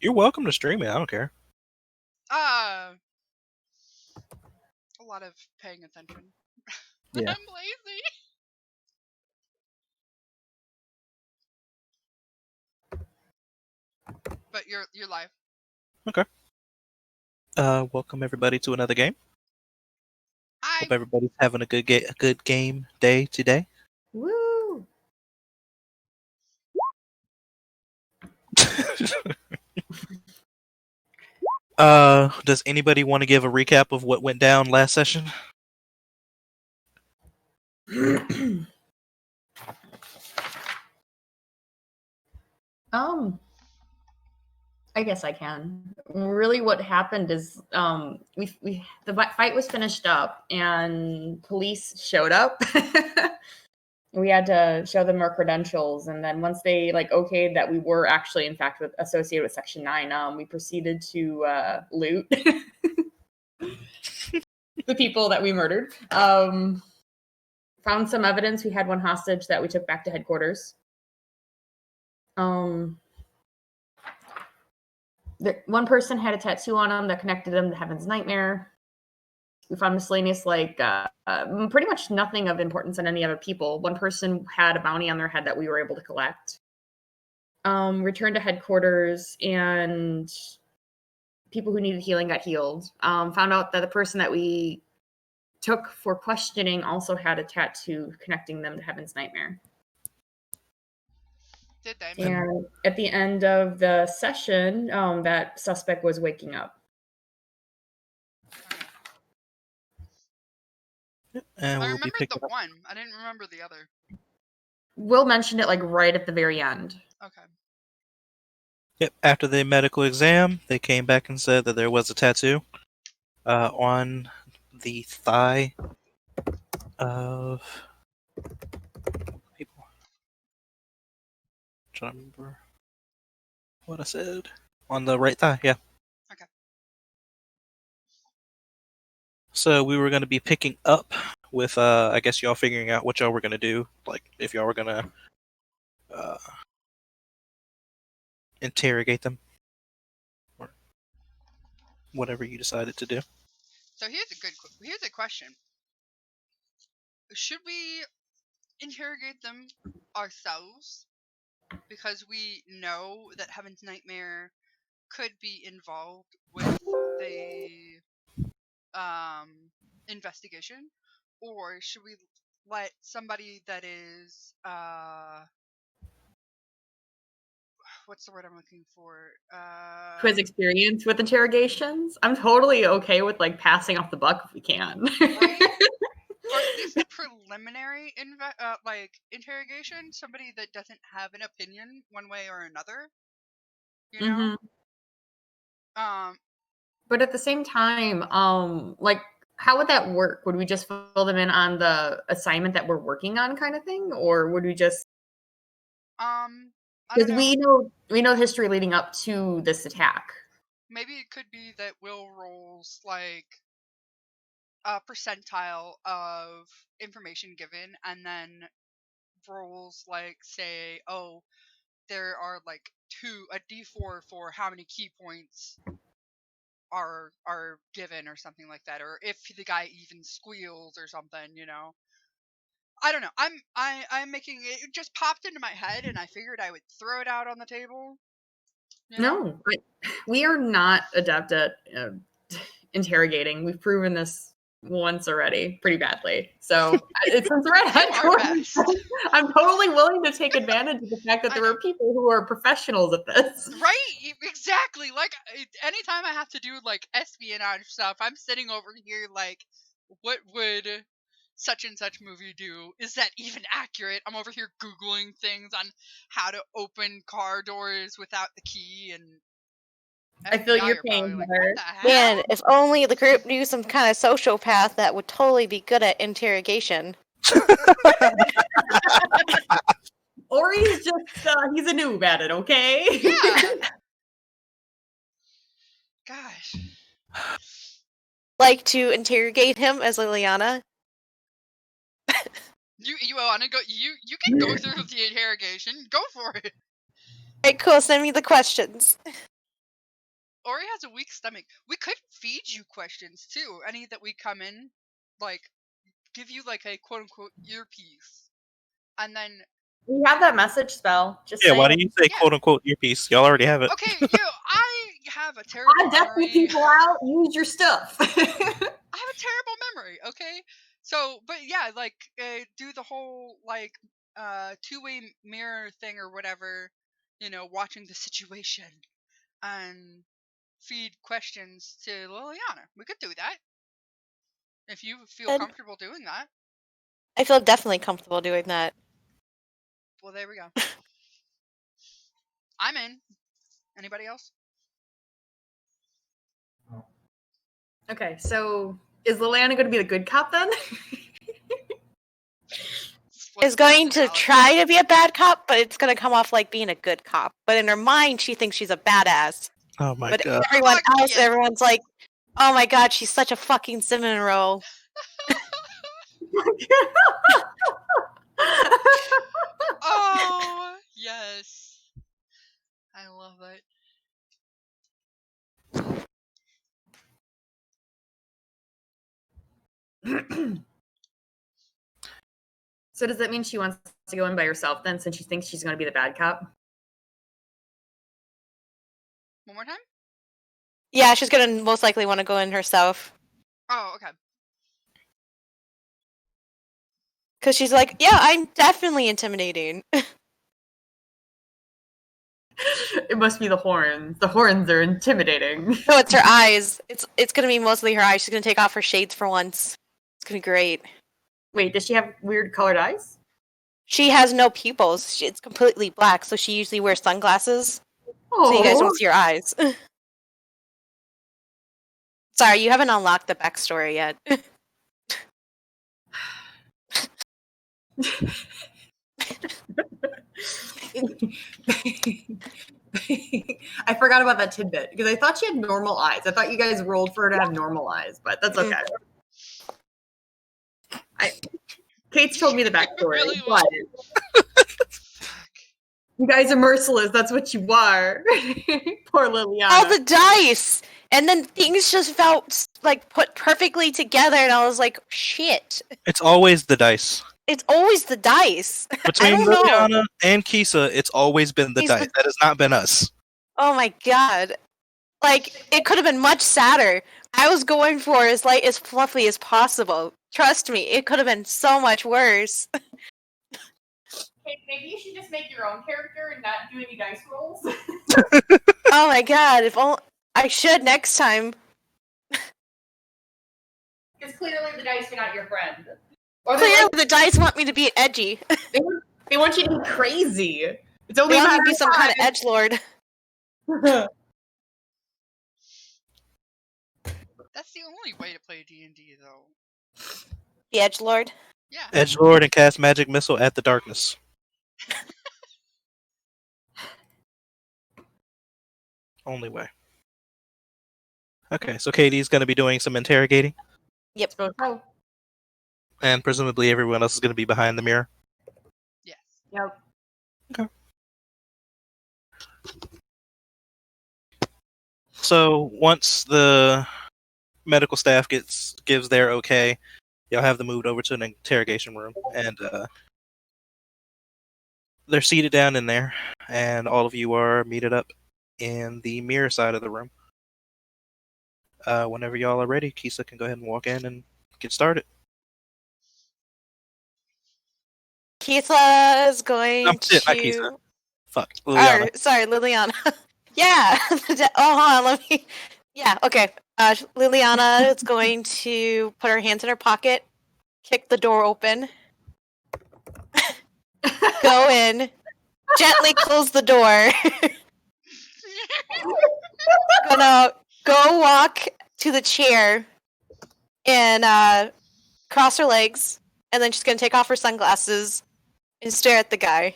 You're welcome to stream it. I don't care. A lot of paying attention. Yeah. I'm lazy. But you're live. Okay. Welcome everybody to another game. Hope everybody's having a good game day today. Woo! Does anybody want to give a recap of what went down last session? I guess I can. Really, what happened is the fight was finished up and police showed up. We had to show them our credentials, and then once they okayed that we were actually in fact associated with Section 9, we proceeded to loot the people that we murdered. Found some evidence. We had one hostage that we took back to headquarters. One person had a tattoo on him that connected him to Heaven's Nightmare. We found miscellaneous, pretty much nothing of importance on any other people. One person had a bounty on their head that we were able to collect. Returned to headquarters, and people who needed healing got healed. Found out that the person that we took for questioning also had a tattoo connecting them to Heaven's Nightmare. Did they? And at the end of the session, that suspect was waking up. And I we'll remember be picking the up. one. I didn't remember the other. Will mentioned it right at the very end. Okay. Yep. After the medical exam, they came back and said that there was a tattoo on the thigh of people. I'm trying to remember what I said. On the right thigh, yeah. Okay. So we were going to be picking up with, I guess y'all figuring out what y'all were going to do. Like, if y'all were going to interrogate them. Or whatever you decided to do. So here's a question. Should we interrogate them ourselves? Because we know that Heaven's Nightmare could be involved with the investigation, or should we let somebody that is what's the word I'm looking for? Who has experience with interrogations? I'm totally okay with passing off the buck if we can. Right? Or at least a preliminary interrogation. Somebody that doesn't have an opinion one way or another. You know. But at the same time, how would that work? Would we just fill them in on the assignment that we're working on, kind of thing, or would we just? Because we know history leading up to this attack. Maybe it could be that Will rolls a percentile of information given, and then rolls say, oh, there are a D4 for how many key points are given or something like that, or if the guy even squeals or something, I don't know. I'm making it just popped into my head, and I figured I would throw it out on the table. No, we are not adept at interrogating. We've proven this once already pretty badly. So since we're at headquarters, I'm totally willing to take advantage of the fact that there are people who are professionals at this. Right, exactly. Anytime I have to do espionage stuff, I'm sitting over here what would such and such movie do? Is that even accurate? I'm over here Googling things on how to open car doors without the key, and I feel your pain better. Man, if only the group knew some kind of sociopath that would totally be good at interrogation. Or he's just, he's a noob at it, okay? Yeah. Gosh. Like to interrogate him as Liliana? You want to go? You can go through the interrogation. Go for it. Alright, cool. Send me the questions. Ori has a weak stomach. We could feed you questions too. Any that we come in, like, give you like a quote unquote earpiece, and then We have that message spell. Just Yeah, why saying. do you say Yeah. quote unquote earpiece? Y'all already have it. okay, I have a terrible I'm definitely memory. people out. Use your stuff. I have a terrible memory. Okay, so but yeah, like do the whole like two-way mirror thing or whatever. Watching the situation and feed questions to Liliana. We could do that if you feel Good. comfortable doing that. I feel definitely comfortable doing that. Well, there we go. I'm in. Anybody else? Okay, so is Liliana going to be the good cop then? Is going to try to be a bad cop, but it's going to come off like being a good cop. But in her mind, she thinks she's a badass. Oh my But god. everyone Fuck else, yeah. everyone's like, oh my god, she's such a fucking cinnamon roll. Oh yes, I love it. So does that mean she wants to go in by herself then, since she thinks she's going to be the bad cop? One more time. Yeah, she's going to most likely want to go in herself. Oh, okay. Because she's like, yeah, I'm definitely intimidating. It must be the horns. The horns are intimidating. No, it's her eyes. It's going to be mostly her eyes. She's going to take off her shades for once. It's going to be great. Wait, does she have weird colored eyes? She has no pupils. It's completely black, so she usually wears sunglasses. Oh, So you guys don't see her eyes. Sorry, you haven't unlocked the backstory yet. I forgot about that tidbit because I thought she had normal eyes. I thought you guys rolled for her to have normal eyes, but that's okay. Kate's told me the backstory, Really but you guys are merciless. That's what you are. Poor Liliana. All the dice! And then things just felt like put perfectly together, and I was like, shit. It's always the dice. It's always the dice. Between don't know. Liliana and Kisa, it's always been the dice. That has not been us. Oh my god. Like, it could have been much sadder. I was going for as light as fluffy as possible. Trust me, it could have been so much worse. Maybe you should just make your own character and not do any dice rolls. Oh my god, if only I should next time. Because clearly the dice are not your friend. Clearly the dice want me to be edgy. They want you to be crazy. It's only They a want me matter to be of some kind of time. edgelord. That's the only way to play D&D, though. The edgelord. Yeah. Edgelord and cast magic missile at the darkness. Only way. Okay, so Katie's going to be doing some interrogating, Yep. Oh, and presumably everyone else is going to be behind the mirror. Yes. yep. So once the medical staff gives their okay, y'all have them moved over to an interrogation room, and they're seated down in there, and all of you are meted up in the mirror side of the room. Whenever y'all are ready, Kisa can go ahead and walk in and get started. Kisa is going Not Kisa. to... Fuck, Liliana. Sorry, Liliana. Yeah. Oh, hold on. Let me. Yeah. Okay. Liliana is going to put her hands in her pocket, kick the door open, go in, gently close the door. Gonna go walk to the chair and cross her legs, and then she's gonna take off her sunglasses and stare at the guy.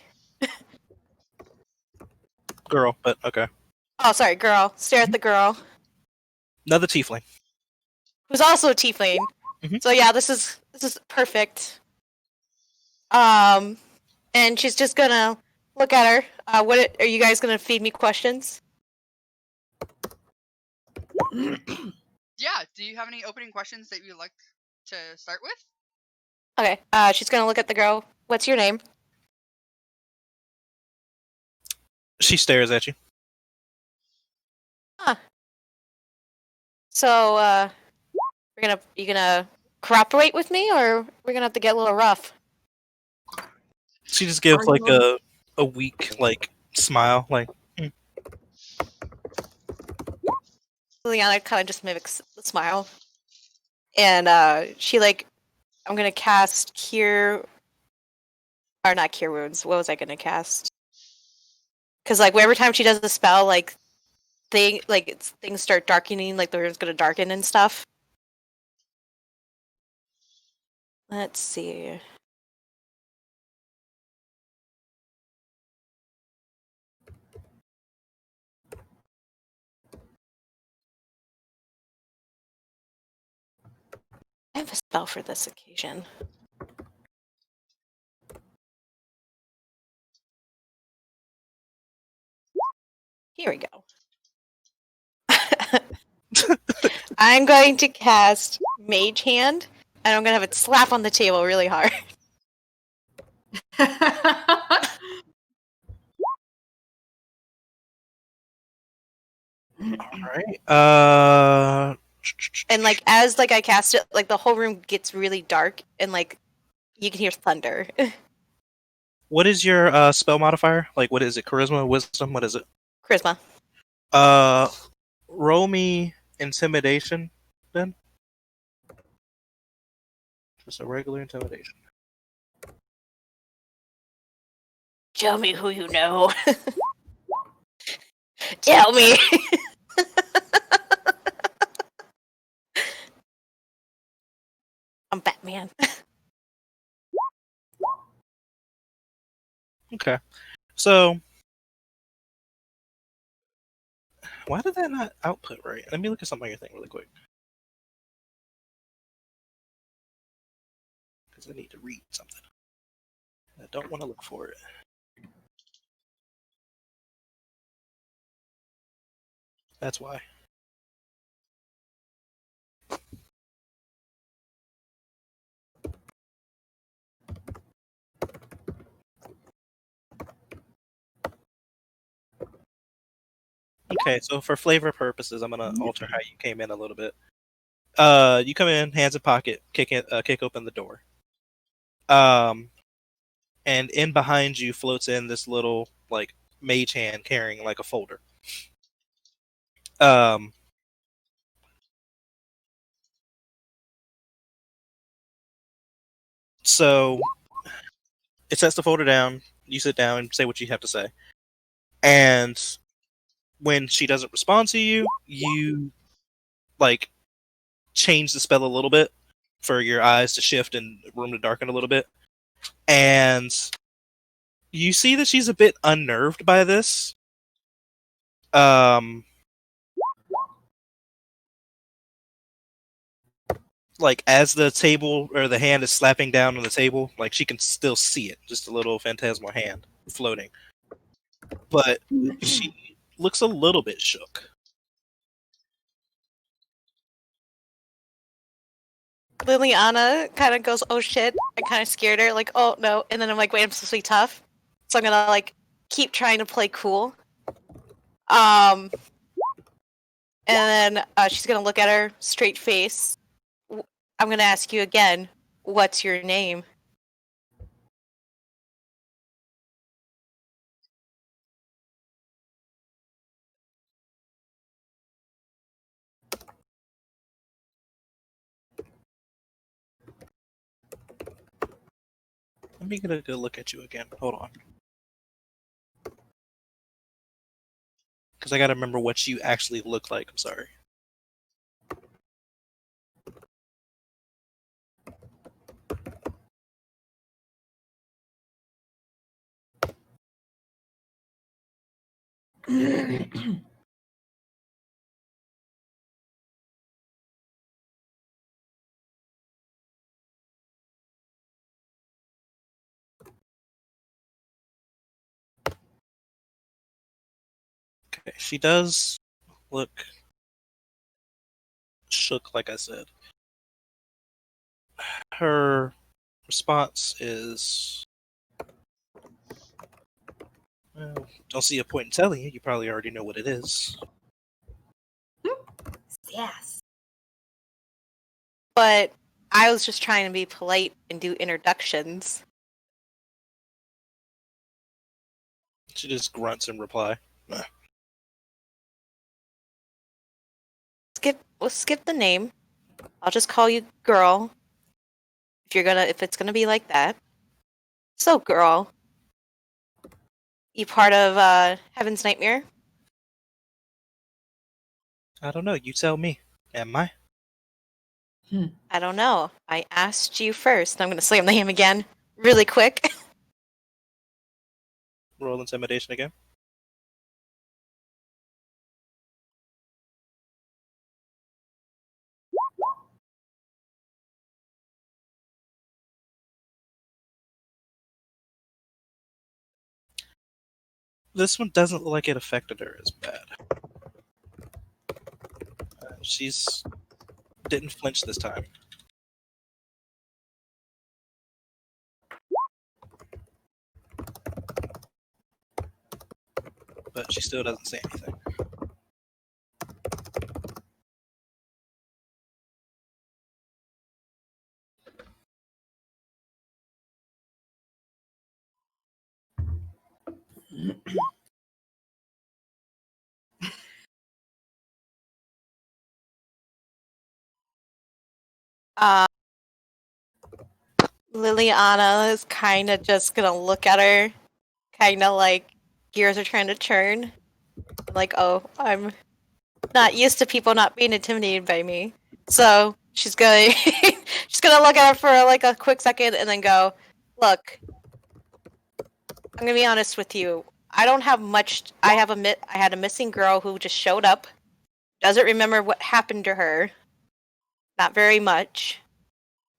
Girl, but okay. Oh, sorry, girl. Stare at the girl. Another tiefling. Who's also a tiefling. Mhm. So yeah, this is perfect. And she's just gonna look at her. Are you guys gonna feed me questions? Yeah. Do you have any opening questions that you'd like to start with? Okay. She's gonna look at the girl. What's your name? She stares at you. So, you gonna cooperate with me, or we're gonna have to get a little rough? She just gives like a weak like smile, like Liliana kind of just mimics the smile, and she like, I'm gonna cast Cure, or not Cure Wounds. What was I gonna cast? Because like every time she does the spell, like things start darkening, like the room's gonna darken and stuff. Let's see. I have a spell for this occasion. Here we go. I'm going to cast Mage Hand, and I'm gonna have it slap on the table really hard. alright. And like as like I cast it, like the whole room gets really dark, and like you can hear thunder. What is your spell modifier? Like, what is it? Charisma, wisdom? What is it? Charisma. Roll me intimidation, then. Just a regular intimidation. Tell me who you know. Tell me. I'm Batman. Okay. So, why did that not output right? Let me look at something on your thing really quick. Because I need to read something. I don't want to look for it. That's why. Okay, so for flavor purposes, I'm gonna alter how you came in a little bit. You come in, hands in pocket, kick open the door. And in behind you floats in this little like mage hand carrying like a folder. Um, so it sets the folder down. You sit down and say what you have to say. And when she doesn't respond to you, you like change the spell a little bit for your eyes to shift and room to darken a little bit. And you see that she's a bit unnerved by this. Like as the table or the hand is slapping down on the table, like she can still see it, just a little phantasmal hand floating. But she looks a little bit shook. Liliana kind of goes, "Oh shit!" I kind of scared her, like, "Oh no!" And then I'm like, "Wait, I'm supposed to be tough," so I'm gonna like keep trying to play cool. And then she's gonna look at her straight face. I'm gonna ask you again. What's your name? Let me get a good look at you again. Hold on. Because I gotta remember what you actually look like. I'm sorry. Okay, she does look shook, like I said. Her response is, well, don't see a point in telling you. You probably already know what it is. Yes. But I was just trying to be polite and do introductions. She just grunts in reply. We'll skip the name. I'll just call you girl. If it's gonna be like that. So girl. You part of Heaven's Nightmare? I don't know. You tell me. Am I? I don't know. I asked you first. I'm gonna slam the name again. Really quick. Roll intimidation again. This one doesn't look like it affected her as bad. She's didn't flinch this time. But she still doesn't say anything. Liliana is kind of just gonna look at her, kind of like gears are trying to turn. Like, oh, I'm not used to people not being intimidated by me. So she's gonna she's gonna look at her for like a quick second and then go, "Look, I'm gonna be honest with you. I don't have much. I had a missing girl who just showed up. Doesn't remember what happened to her. Not very much.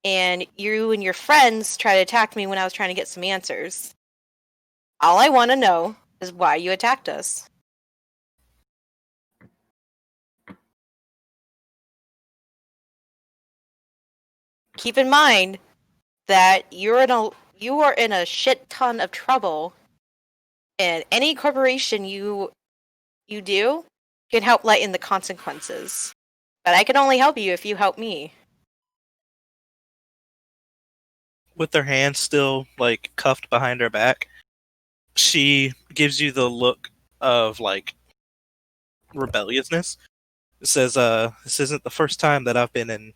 And you and your friends tried to attack me when I was trying to get some answers. All I want to know is why you attacked us." Keep in mind that you are in a shit ton of trouble, and any corporation you do can help lighten the consequences. But I can only help you if you help me. With her hands still like cuffed behind her back, she gives you the look of like rebelliousness. It says, this isn't the first time that I've been in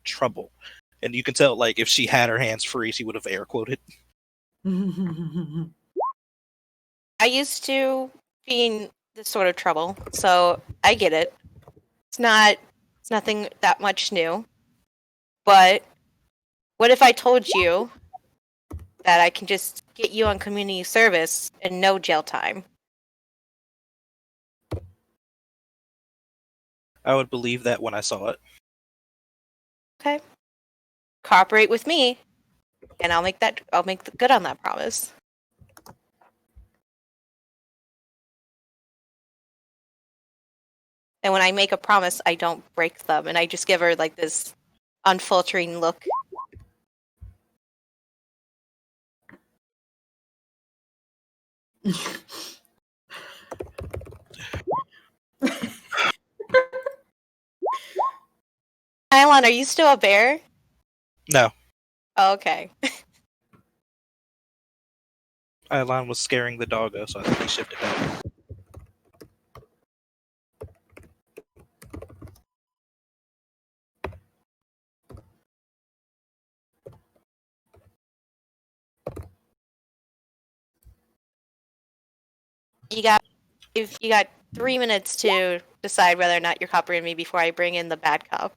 trouble. And you can tell, like, if she had her hands free, she would have air quoted. I used to be in this sort of trouble, so I get it. It's nothing that much new. But what if I told you that I can just get you on community service and no jail time? I would believe that when I saw it. Okay. Cooperate with me, and I'll make good on that promise. And when I make a promise, I don't break them, and I just give her like this unfiltering look. Ailon, are you still a bear? No. Oh, okay. Ilan was scaring the doggo, so I think he shifted back. You got 3 minutes to decide whether or not you're cooperating with me before I bring in the bad cop.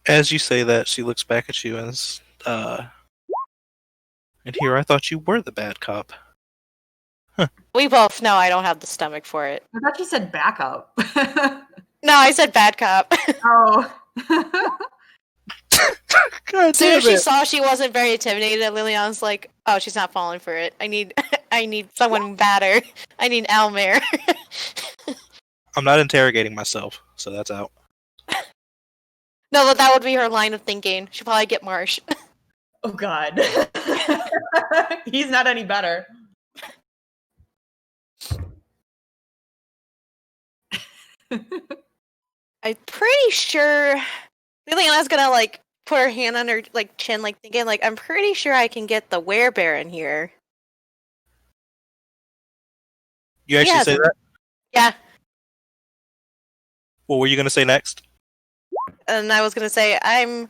As you say that, she looks back at you and and here I thought you were the bad cop. Huh. We both know I don't have the stomach for it. I thought you said backup. No, I said bad cop. Oh. God As soon damn as she it. saw she wasn't very intimidated, Liliana's like, "Oh, she's not falling for it. I need, I need someone badder. I need Almere." I'm not interrogating myself, so that's out. No, but that would be her line of thinking. She'll probably get Marsh. Oh god. He's not any better. I'm pretty sure Liliana's gonna like put her hand on her like chin, like thinking, like, I'm pretty sure I can get the werebear in here. You actually Yes. say that? Yeah. What were you gonna say next? And I was gonna say, I've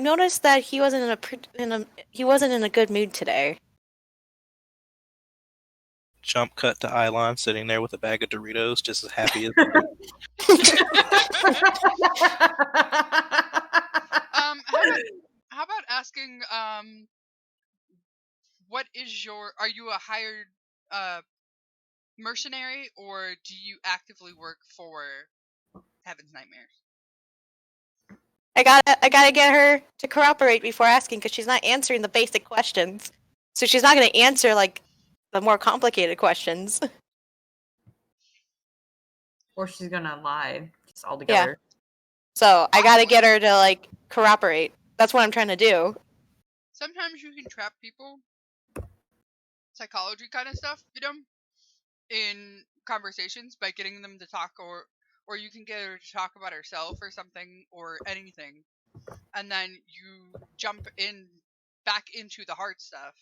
noticed that he wasn't he wasn't in a good mood today. Jump cut to Eilon sitting there with a bag of Doritos, just as happy as. How about asking what is your are you a hired mercenary or do you actively work for Heaven's Nightmares? I gotta get her to cooperate before asking because she's not answering the basic questions. So she's not gonna answer like the more complicated questions. Or she's gonna lie just altogether. So I gotta get her to like cooperate. That's what I'm trying to do. Sometimes you can trap people, psychology kind of stuff, in conversations by getting them to talk, or you can get her to talk about herself or something or anything, and then you jump in back into the hard stuff.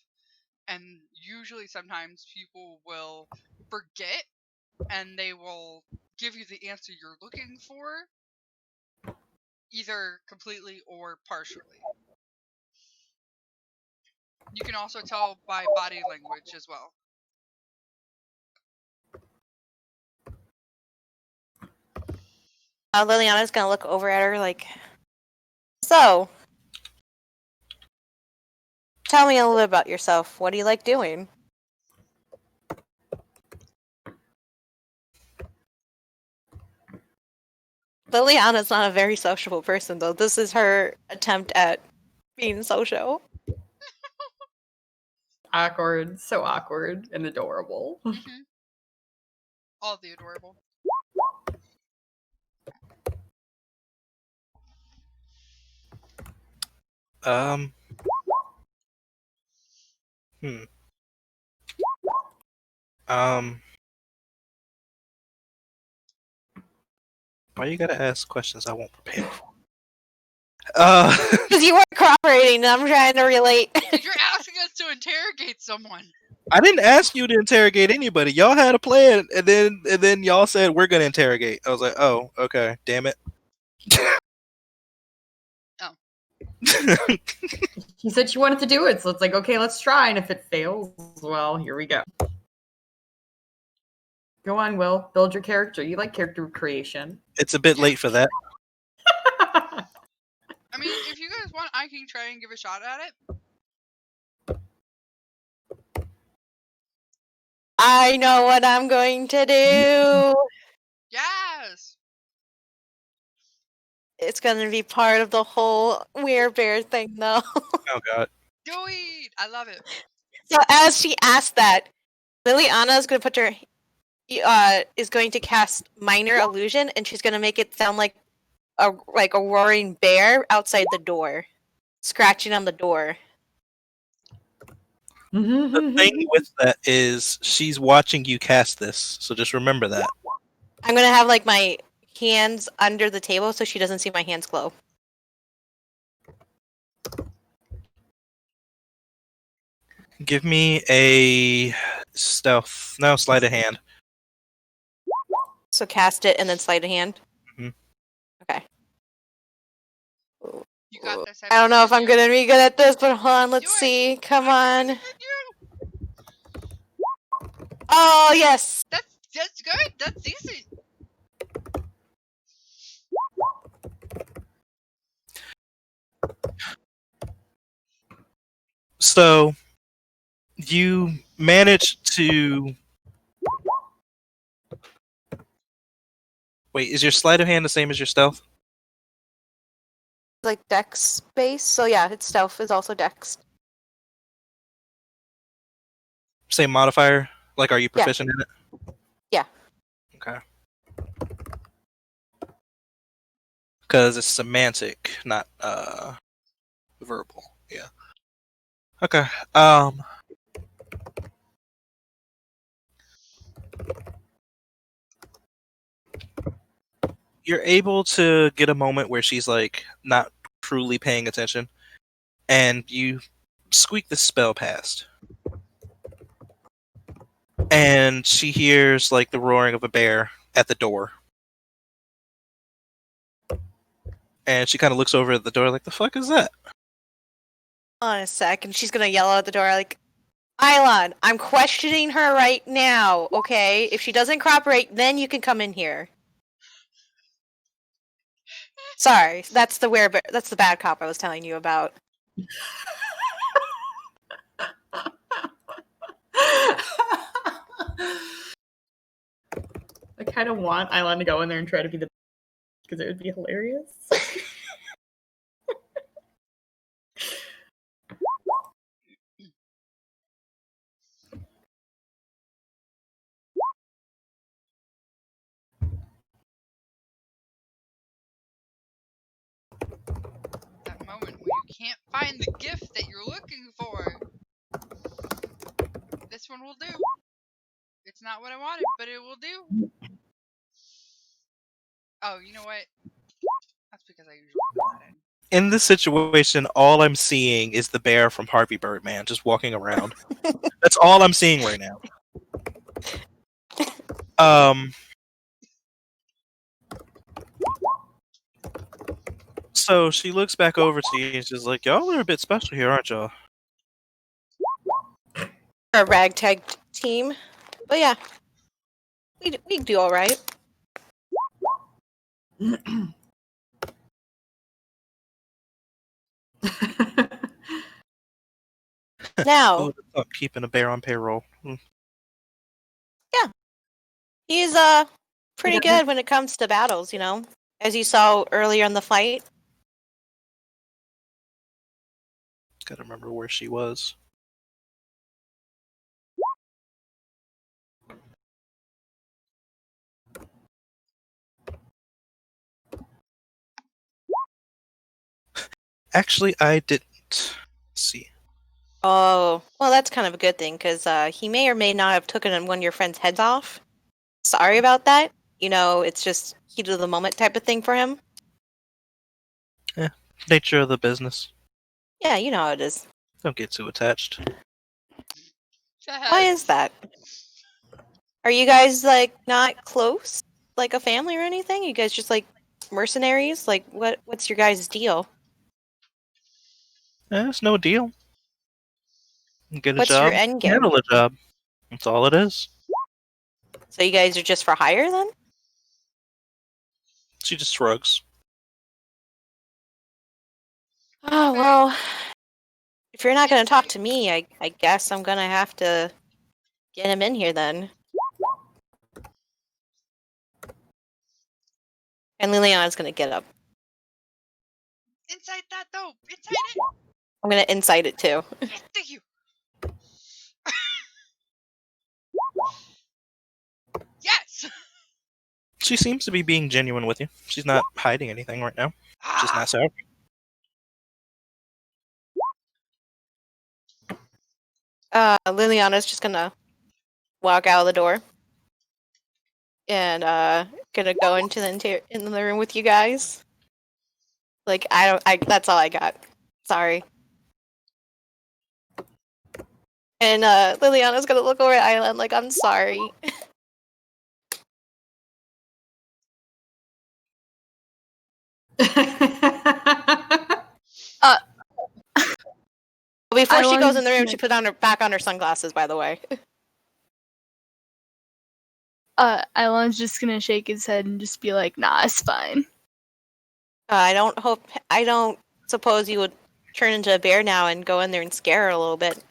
And usually, sometimes people will forget, and they will give you the answer you're looking for, either completely or partially. You can also tell by body language as well. Liliana's gonna look over at her like, so, tell me a little bit about yourself. What do you like doing? Liliana's not a very sociable person, though. This is her attempt at being social. Awkward. So awkward and adorable. Mm-hmm. All the adorable. Hmm. Why you gotta ask questions I won't prepare for? Because you weren't cooperating, and I'm trying to relate. You're asking us to interrogate someone. I didn't ask you to interrogate anybody. Y'all had a plan, and then y'all said we're gonna interrogate. I was like, oh, okay, damn it. Oh. She said she wanted to do it, so it's like, okay, let's try. And if it fails, well, here we go. Go on, Will. Build your character. You like character creation. It's a bit late for that. I mean, if you guys want, I can try and give a shot at it. I know what I'm going to do. Yes. It's gonna be part of the whole werebear thing, though. Oh god. Do it. I love it. So as she asked that, Liliana is gonna put her is going to cast minor illusion, and she's gonna make it sound like a roaring bear outside the door, scratching on the door. The thing with that is she's watching you cast this, so just remember that. I'm gonna have like my hands under the table so she doesn't see my hands glow. Give me a stealth. No, sleight of hand. So cast it and then sleight of hand. Mhm. Okay. You got this. I don't know if I'm gonna be good at this, but hold on, let's Do it. see. Come I'm on. with you. Oh yes. That's good. That's decent. So you manage to Wait, is your sleight of hand the same as your stealth? Like dex base, so yeah, its stealth is also dex. Same modifier? Like, are you proficient in it? Yeah. Okay. Because it's semantic, not verbal. Yeah. Okay. You're able to get a moment where she's like not truly paying attention, and you squeak the spell past. And she hears like the roaring of a bear at the door. And she kind of looks over at the door like, the fuck is that? Hold on a sec, and she's gonna yell out the door like, Islan, I'm questioning her right now, okay? If she doesn't cooperate, then you can come in here. Sorry, that's the bad cop I was telling you about. I kind of want Islan to go in there and try to be the because it would be hilarious. That moment when you can't find the gift that you're looking for. This one will do. It's not what I wanted, but it will do. Oh, you know what? That's because I usually put that in. In this situation, all I'm seeing is the bear from Harvey Birdman just walking around. That's all I'm seeing right now. So she looks back over to you and she's like, y'all are a bit special here, aren't y'all? We're a ragtag team. But yeah. We do alright. Now, Who would have thought keeping a bear on payroll? he's pretty good when it comes to battles, you know? As you saw earlier in the fight. Gotta remember where she was. Actually, I didn't. Let's see. Oh, well, that's kind of a good thing, because he may or may not have taken one of your friend's heads off. Sorry about that. You know, it's just heat of the moment type of thing for him. Nature of the business. Yeah, you know how it is. Don't get too attached. Why is that? Are you guys, like, not close? Like a family or anything? You guys just, like, mercenaries? Like, what's your guys' deal? It's no deal. Get a What's job, your end game? handle a job. That's all it is. So you guys are just for hire, then? She just shrugs. Oh, well, if you're not going to talk to me, I guess I'm going to have to get him in here, then. And Liliana's going to get up. Inside that though. Inside it. I'm going to incite it, too. Yes, thank you. Yes. She seems to be being genuine with you. She's not hiding anything right now. Just not so. Liliana's just going to walk out of the door. And going to go into in the room with you guys. Like, that's all I got. Sorry. And Liliana's gonna look over at Island like, I'm sorry. Before she goes in the room, she put back on her sunglasses, by the way. Island's just gonna shake his head and just be like, nah, it's fine. I don't suppose you would turn into a bear now and go in there and scare her a little bit.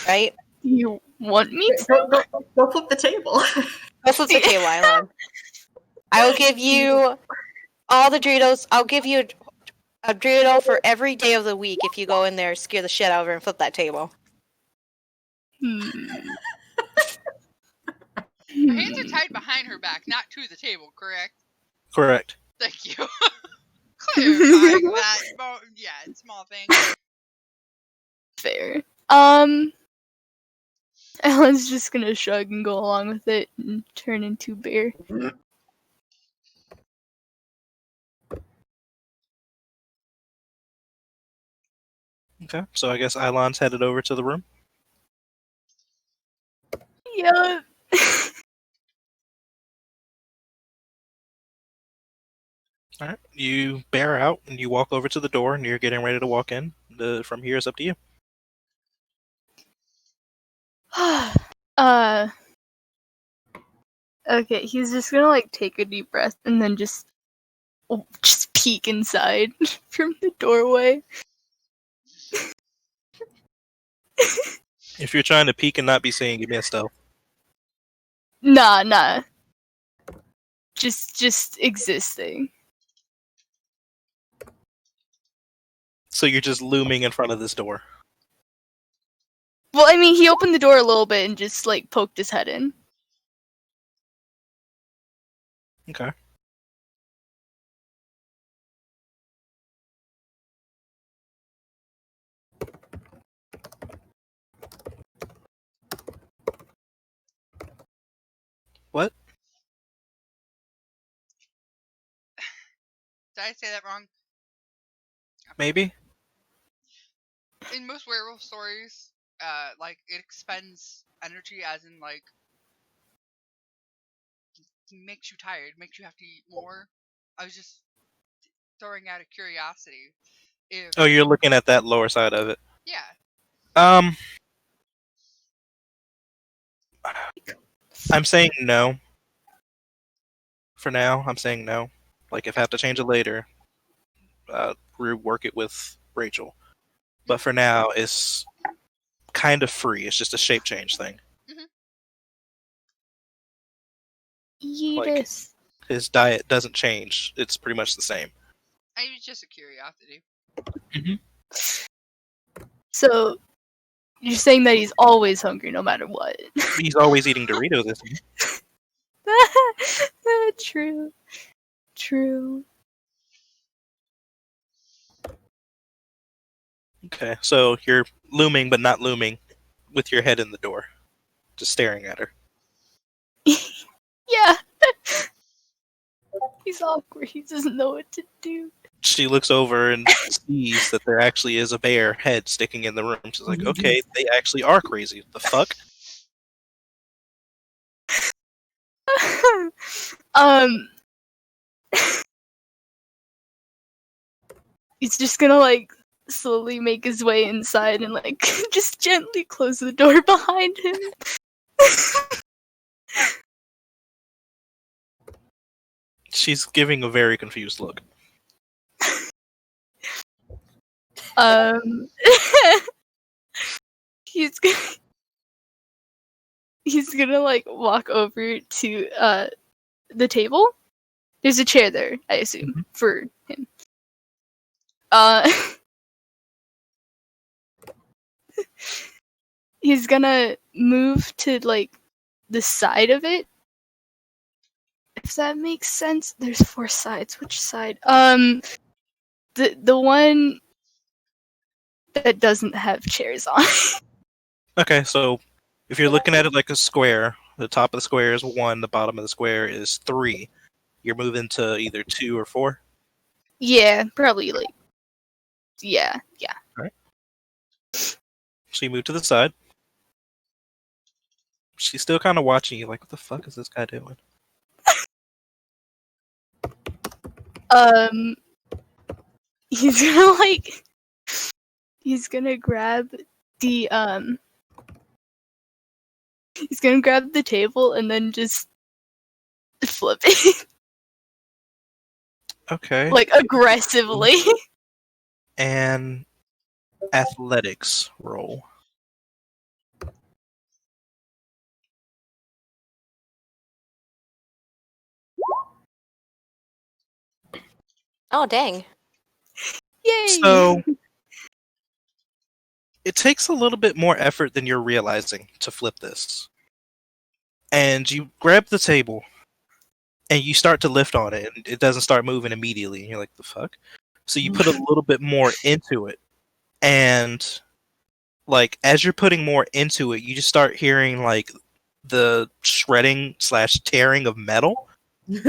Right? You want me to? Go flip the table. Go flip the table, Island. I'll give you all the Doritos. I'll give you a Dorito for every day of the week if you go in there, scare the shit out of her, and flip that table. Hmm. Her hands are tied behind her back, not to the table, correct? Correct. Thank you. Clarifying that. Yeah, small thing. Fair. Ellen's just gonna shrug and go along with it and turn into bear. Okay, so I guess Ilon's headed over to the room. Yup. All right, you bear out and you walk over to the door, and you're getting ready to walk in. From here is up to you. Okay, he's just gonna like take a deep breath and then just peek inside from the doorway. If you're trying to peek and not be seen, give me a stealth. Nah. Just existing. So you're just looming in front of this door. Well, I mean, he opened the door a little bit and just like poked his head in. Okay. What? Did I say that wrong? Maybe? In most werewolf stories, like it expends energy, as in like makes you tired, makes you have to eat more. I was just throwing out of curiosity. If Oh, you're looking at that lower side of it. yeah, I'm saying no. For now, I'm saying no. Like, if I have to change it later, rework it with Rachel. But for now, it's kind of free. It's just a shape change thing. Yeetus. His diet doesn't change. It's pretty much the same. I was just a curiosity. So you're saying that he's always hungry no matter what. He's always eating Doritos, isn't he? True. Okay, so you're looming but not looming with your head in the door. Just staring at her. Yeah. He's awkward. He doesn't know what to do. She looks over and sees that there actually is a bear head sticking in the room. She's like, okay, they actually are crazy. The fuck? He's just gonna like slowly make his way inside and like just gently close the door behind him. She's giving a very confused look. He's gonna like walk over to the table. There's a chair there, I assume, for him. He's gonna move to like the side of it. If that makes sense. There's 4 sides. Which side? The one that doesn't have chairs on. Okay, so if you're looking at it like a square, the top of the square is 1, the bottom of the square is 3. You're moving to either 2 or 4? Yeah, probably like. Yeah. Alright. So you move to the side. She's still kind of watching you like, what the fuck is this guy doing? He's gonna like. He's gonna grab the He's gonna grab the table and then just flip it. Okay. Like aggressively. And athletics roll. Oh, dang. Yay! So it takes a little bit more effort than you're realizing to flip this. And you grab the table and you start to lift on it, and it doesn't start moving immediately. And you're like, the fuck? So you put a little bit more into it. And like as you're putting more into it, you just start hearing like the shredding / tearing of metal as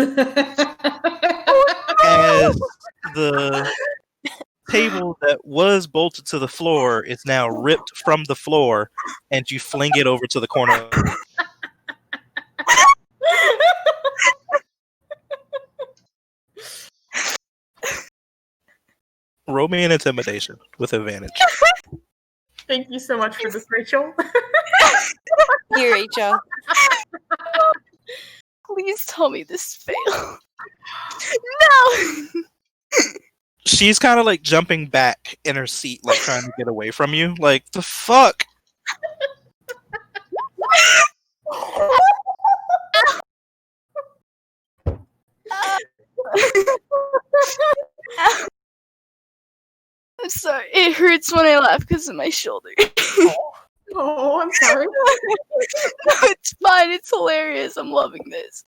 the table that was bolted to the floor is now ripped from the floor, and you fling it over to the corner of the room. Roll me an intimidation with advantage. Thank you so much for this, Rachel. Here, Rachel. Please tell me this failed. No! She's kind of like jumping back in her seat, like trying to get away from you. Like, the fuck? I'm sorry. It hurts when I laugh because of my shoulder. Oh, I'm sorry. No, it's fine. It's hilarious. I'm loving this.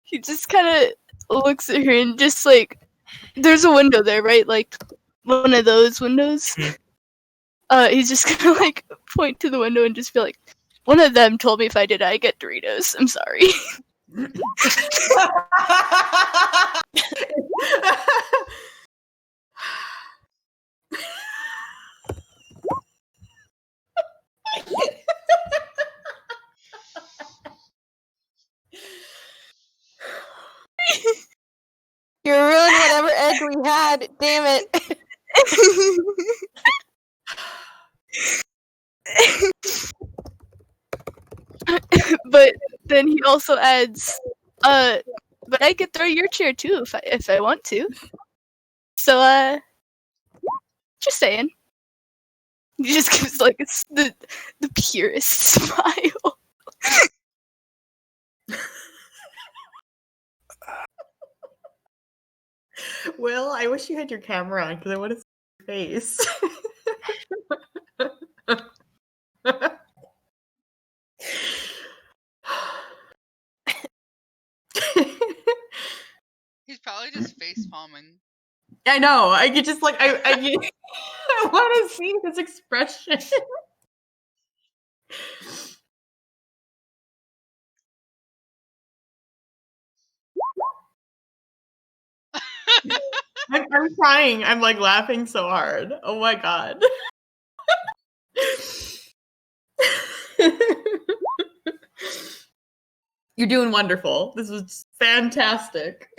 He just kind of looks at her and just like, there's a window there, right? Like one of those windows. He's just gonna like point to the window and just be like, one of them told me if I did, I get Doritos. I'm sorry. You ruined whatever edge we had. Damn it. But then he also adds, but I could throw your chair too if I want to. So, just saying. He just gives like the purest smile. Will, I wish you had your camera on because I want to see your face. He's probably just face palming. I know. I could just like I I want to see his expression. I'm crying. I'm like laughing so hard. Oh my god. You're doing wonderful. This was fantastic.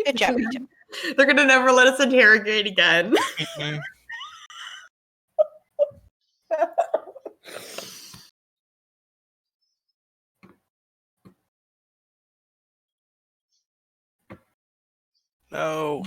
Good job, Rachel. They're gonna never let us interrogate again. No.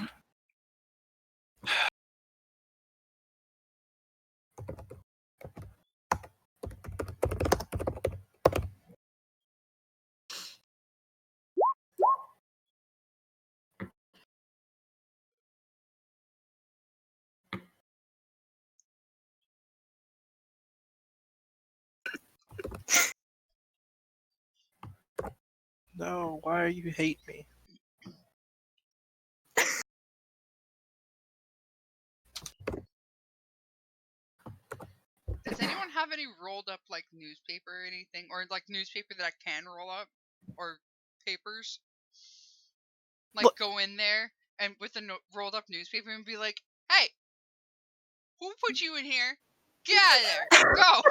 No, why you hate me? Does anyone have any rolled up like newspaper or anything, or like newspaper that I can roll up, or papers? Like Look. go in there and with a rolled up newspaper and be like, "Hey, who put you in here? Get out of there! Go!"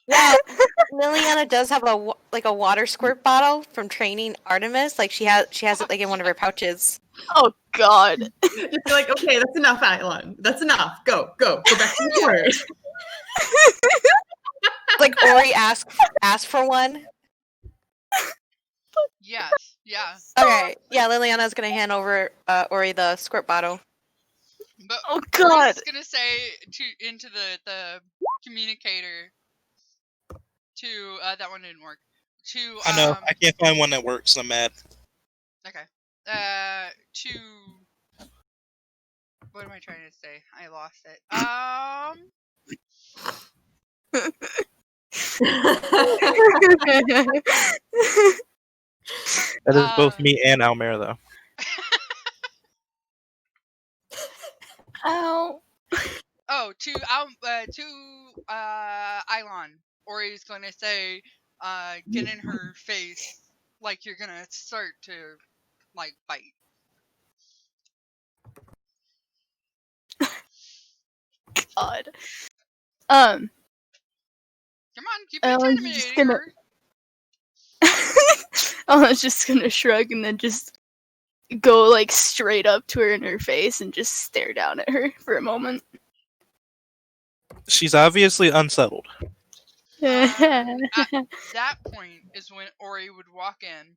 Yeah, Liliana does have a water squirt bottle from training Artemis. Like she has it like in one of her pouches. Oh god. Just be like, okay, that's enough, Adeline. That's enough. Go back to the corner. Like Ori asked for one. Yes, yeah. Okay, yeah, Liliana's gonna hand over Ori the squirt bottle. But Oh god. Ori's gonna say into the communicator to that one didn't work. To I know. I can't find one that works. I'm mad. Okay. To what am I trying to say? I lost it. That is both me and Almera, though. Ow. Oh, to Eilon, or he's going to say, get in her face, like you're gonna start to like bite. God. Come on, keep it I was intimidating just gonna- her. I was just gonna shrug and then just go like straight up to her in her face and just stare down at her for a moment. She's obviously unsettled. At that point is when Ori would walk in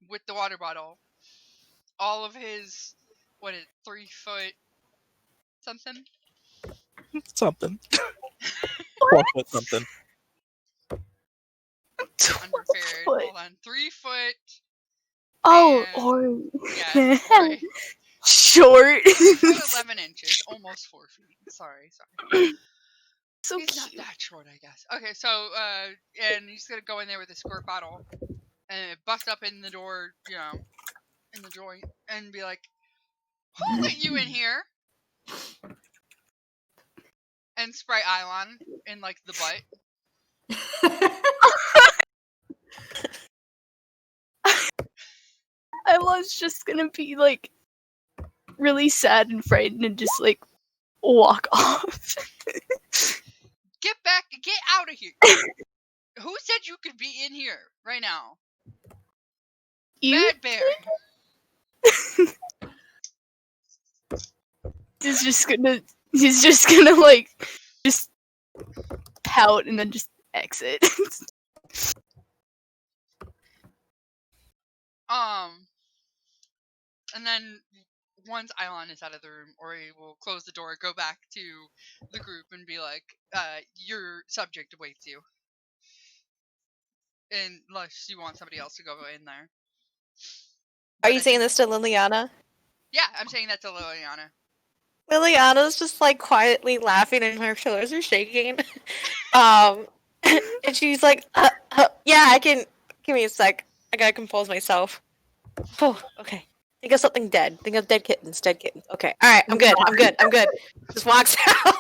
with the water bottle. All of his, 3 foot something? Something. 4 foot something. Underprepared. foot. Hold on. 3 foot. Oh, And- or Yeah, Ori. short. 3 foot 11 inches. Almost 4 feet. Sorry. So He's not cute. that short, I guess. Okay, so, and he's gonna go in there with a squirt bottle and bust up in the door, in the joint, and be like, who let you in here? And spray Eilon in, like, the butt. I was just gonna be like really sad and frightened and just like walk off. Get out of here. Who said you could be in here right now? You? Bad bear. He's just gonna like just pout and then just exit. And then once Eilon is out of the room, Ori will close the door, go back to the group, and be like, your subject awaits you. Unless you want somebody else to go in there. Are you saying this to Liliana? Yeah, I'm saying that to Liliana. Liliana's just like quietly laughing and her shoulders are shaking. And she's like, yeah, I can. Give me a sec. I gotta compose myself. Oh, okay. Think of something dead. Think of dead kittens. Dead kittens. Okay. All right. I'm good. Just walks out.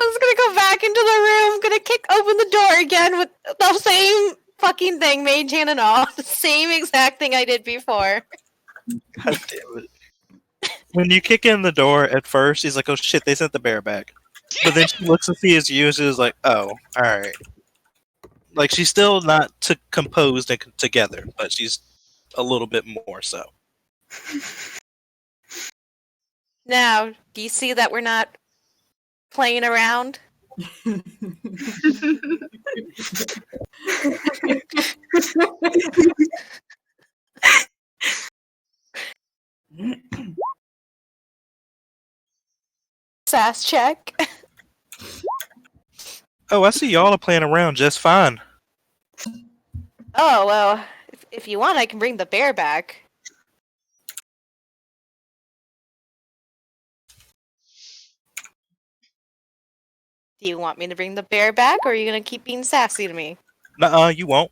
I'm just gonna go back into the room. Gonna kick open the door again with the same fucking thing, mage hand and all. The same exact thing I did before. God damn it. When you kick in the door at first, he's like, oh shit, they sent the bear back. But then she looks to see his uses like, oh, alright. Like, she's still not composed and together, but she's a little bit more so. Now, do you see that we're not playing around? Sass check. Oh, I see y'all are playing around just fine. Oh, well, if you want, I can bring the bear back. Do you want me to bring the bear back, or are you gonna keep being sassy to me? Nuh-uh, you won't.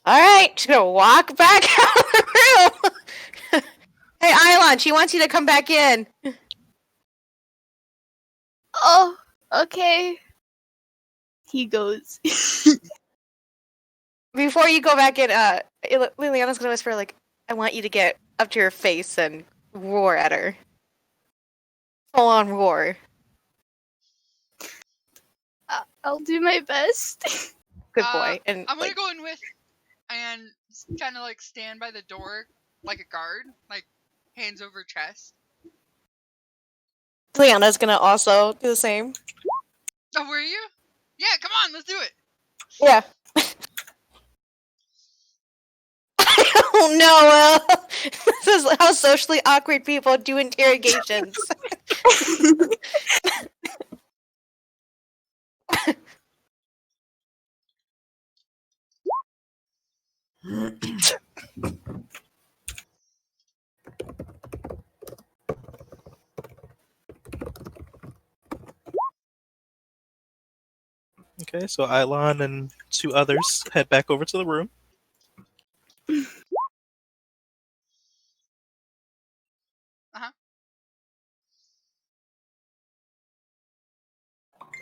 Alright, she's gonna walk back out of the room! Hey, Eilon, she wants you to come back in. Oh, okay. He goes. Before you go back in, Liliana's gonna whisper, like, I want you to get up to her face and roar at her. Full on roar. I'll do my best. Good boy. And I'm gonna go in with and kind of like stand by the door like a guard, like hands over chest. Liliana's gonna also do the same. Oh, were you? Yeah, come on, let's do it. Yeah. Oh no, this is how socially awkward people do interrogations. Okay, so Eilon and 2 others head back over to the room. Uh-huh.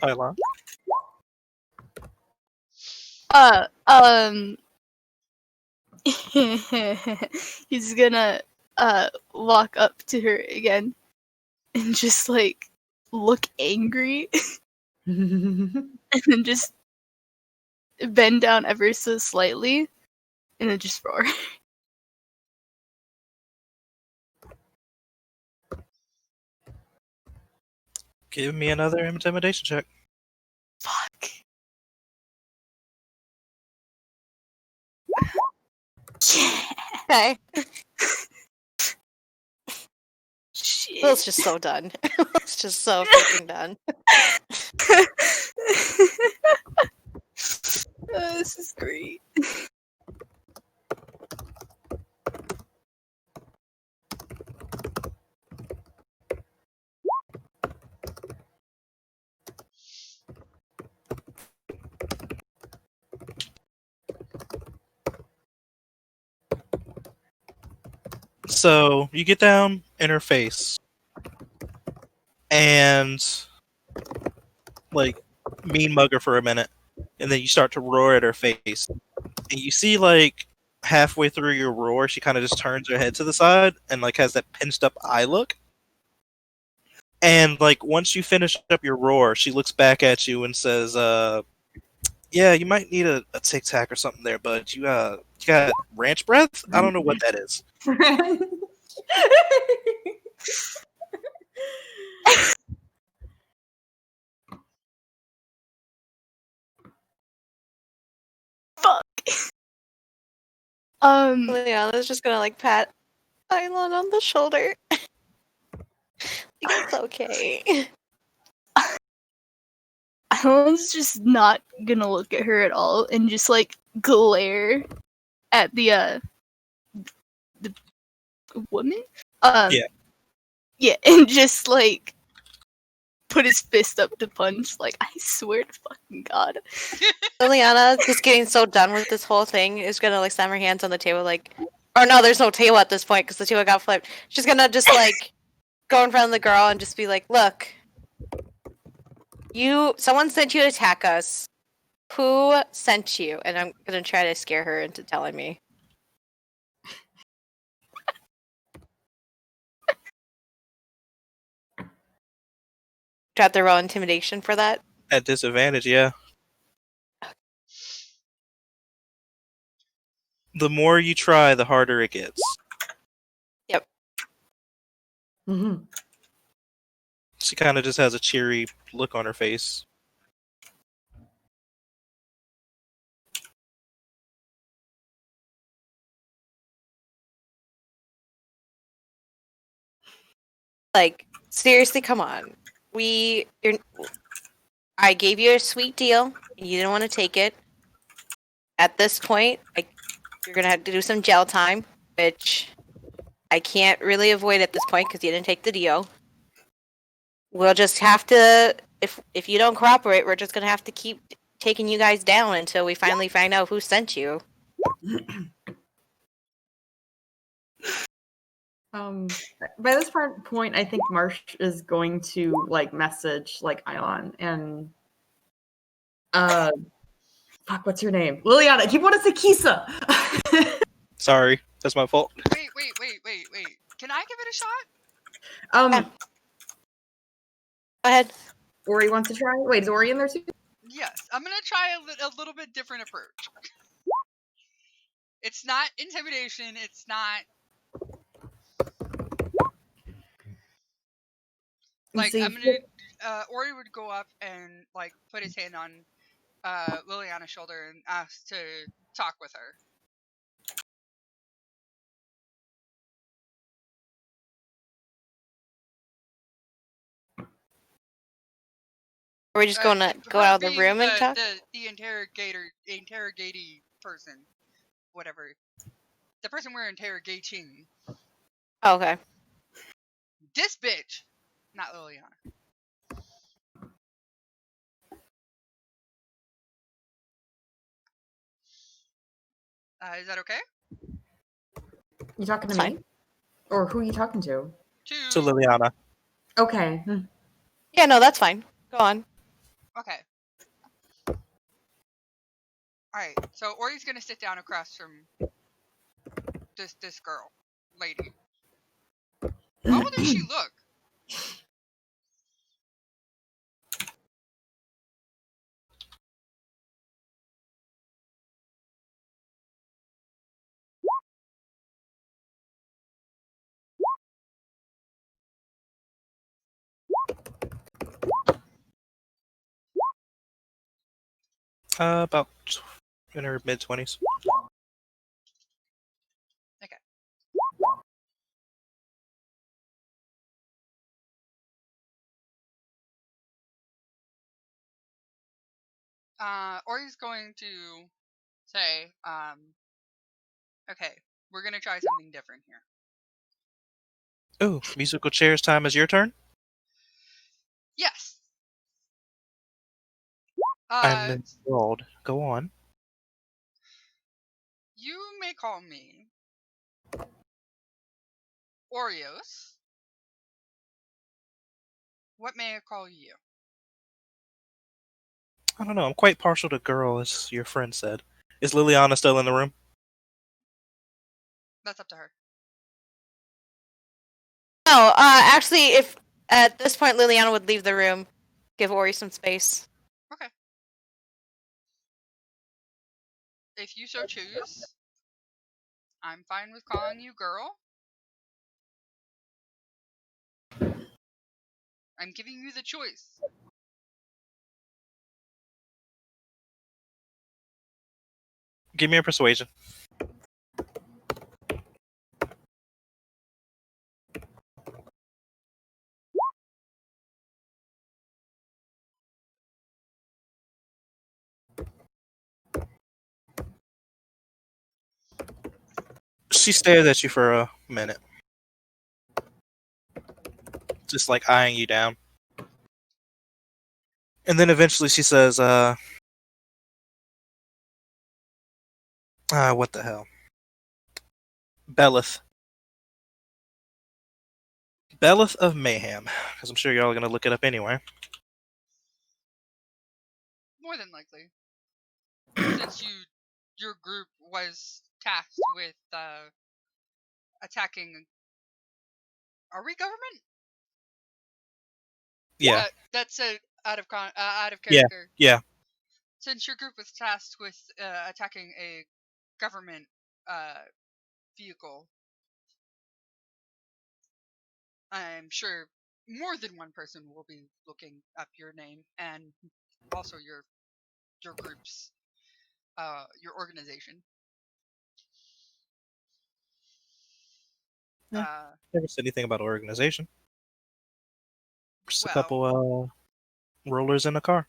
Eilon. He's gonna walk up to her again and just like look angry and then just bend down ever so slightly and then just roar. Give me another intimidation check. Fuck. Okay. Shit. Will's just so done. Will's just so freaking done. This is great. So you get down in her face, and like mean mug her for a minute, and then you start to roar at her face, and you see like halfway through your roar, she kind of just turns her head to the side and like has that pinched up eye look. And like once you finish up your roar, she looks back at you and says, "Yeah, you might need a Tic Tac or something there, bud. You got ranch breath? I don't know what that is." Fuck. Liliana's just gonna like pat Eilon on the shoulder. It's okay. Alan's just not gonna look at her at all and just like glare at the woman. Yeah. Yeah, and just like put his fist up to punch. Like, I swear to fucking God. Liliana, just getting so done with this whole thing, is gonna like slam her hands on the table, like, or no, there's no table at this point because the table got flipped. She's gonna just like go in front of the girl and just be like, "Look, someone sent you to attack us. Who sent you?" And I'm gonna try to scare her into telling me. Do I have to roll intimidation for that? At disadvantage, yeah. The more you try, the harder it gets. Yep. Mm-hmm. She kind of just has a cheery look on her face. Like, seriously, come on. I gave you a sweet deal, and you didn't want to take it. At this point, you're gonna have to do some jail time, which I can't really avoid at this point because you didn't take the deal. We'll just have to, if you don't cooperate, we're just gonna have to keep taking you guys down until we finally find out who sent you. By this point, I think Marsh is going to like message like Eilon and fuck, what's your name? Liliana. I keep wanting to say Kisa. Sorry, that's my fault. Wait. Can I give it a shot? Um, Go ahead. Ori wants to try. Wait, is Ori in there too? Yes, I'm gonna try a little bit different approach. It's not intimidation. It's not like I'm gonna. Ori would go up and like put his hand on Liliana's shoulder and ask to talk with her. Are we just gonna go out of the room and talk? The interrogating person. whatever. The person we're interrogating. Oh, okay. This bitch, not Liliana. Is that okay? You talking to It's me? fine. Or who are you talking to? To Liliana. Okay. Yeah, no, that's fine. Go on. Okay. Alright, so Ori's gonna sit down across from this girl. Lady. How old does she look? About in her mid-20s. Okay. Ori's going to say, okay, we're gonna try something different here. Ooh, musical chairs time is your turn? Yes. I'm enthralled. Go on. You may call me Oreos. What may I call you? I don't know, I'm quite partial to girl, as your friend said. Is Liliana still in the room? That's up to her. No, actually, if at this point Liliana would leave the room, give Ori some space. Okay. If you so choose, I'm fine with calling you girl. I'm giving you the choice. Give me a persuasion. She stares at you for a minute. Just like eyeing you down. And then eventually she says, what the hell? Belith. Belith of Mayhem. Because I'm sure y'all are going to look it up anyway. More than likely. Since your group was tasked with attacking. Are we government? Yeah. That's out of Yeah. character. Yeah. Since your group was tasked with attacking a government vehicle, I'm sure more than one person will be looking up your name and also your group's your organization. Yeah. Never said anything about organization. Just a Well, couple rollers in a car.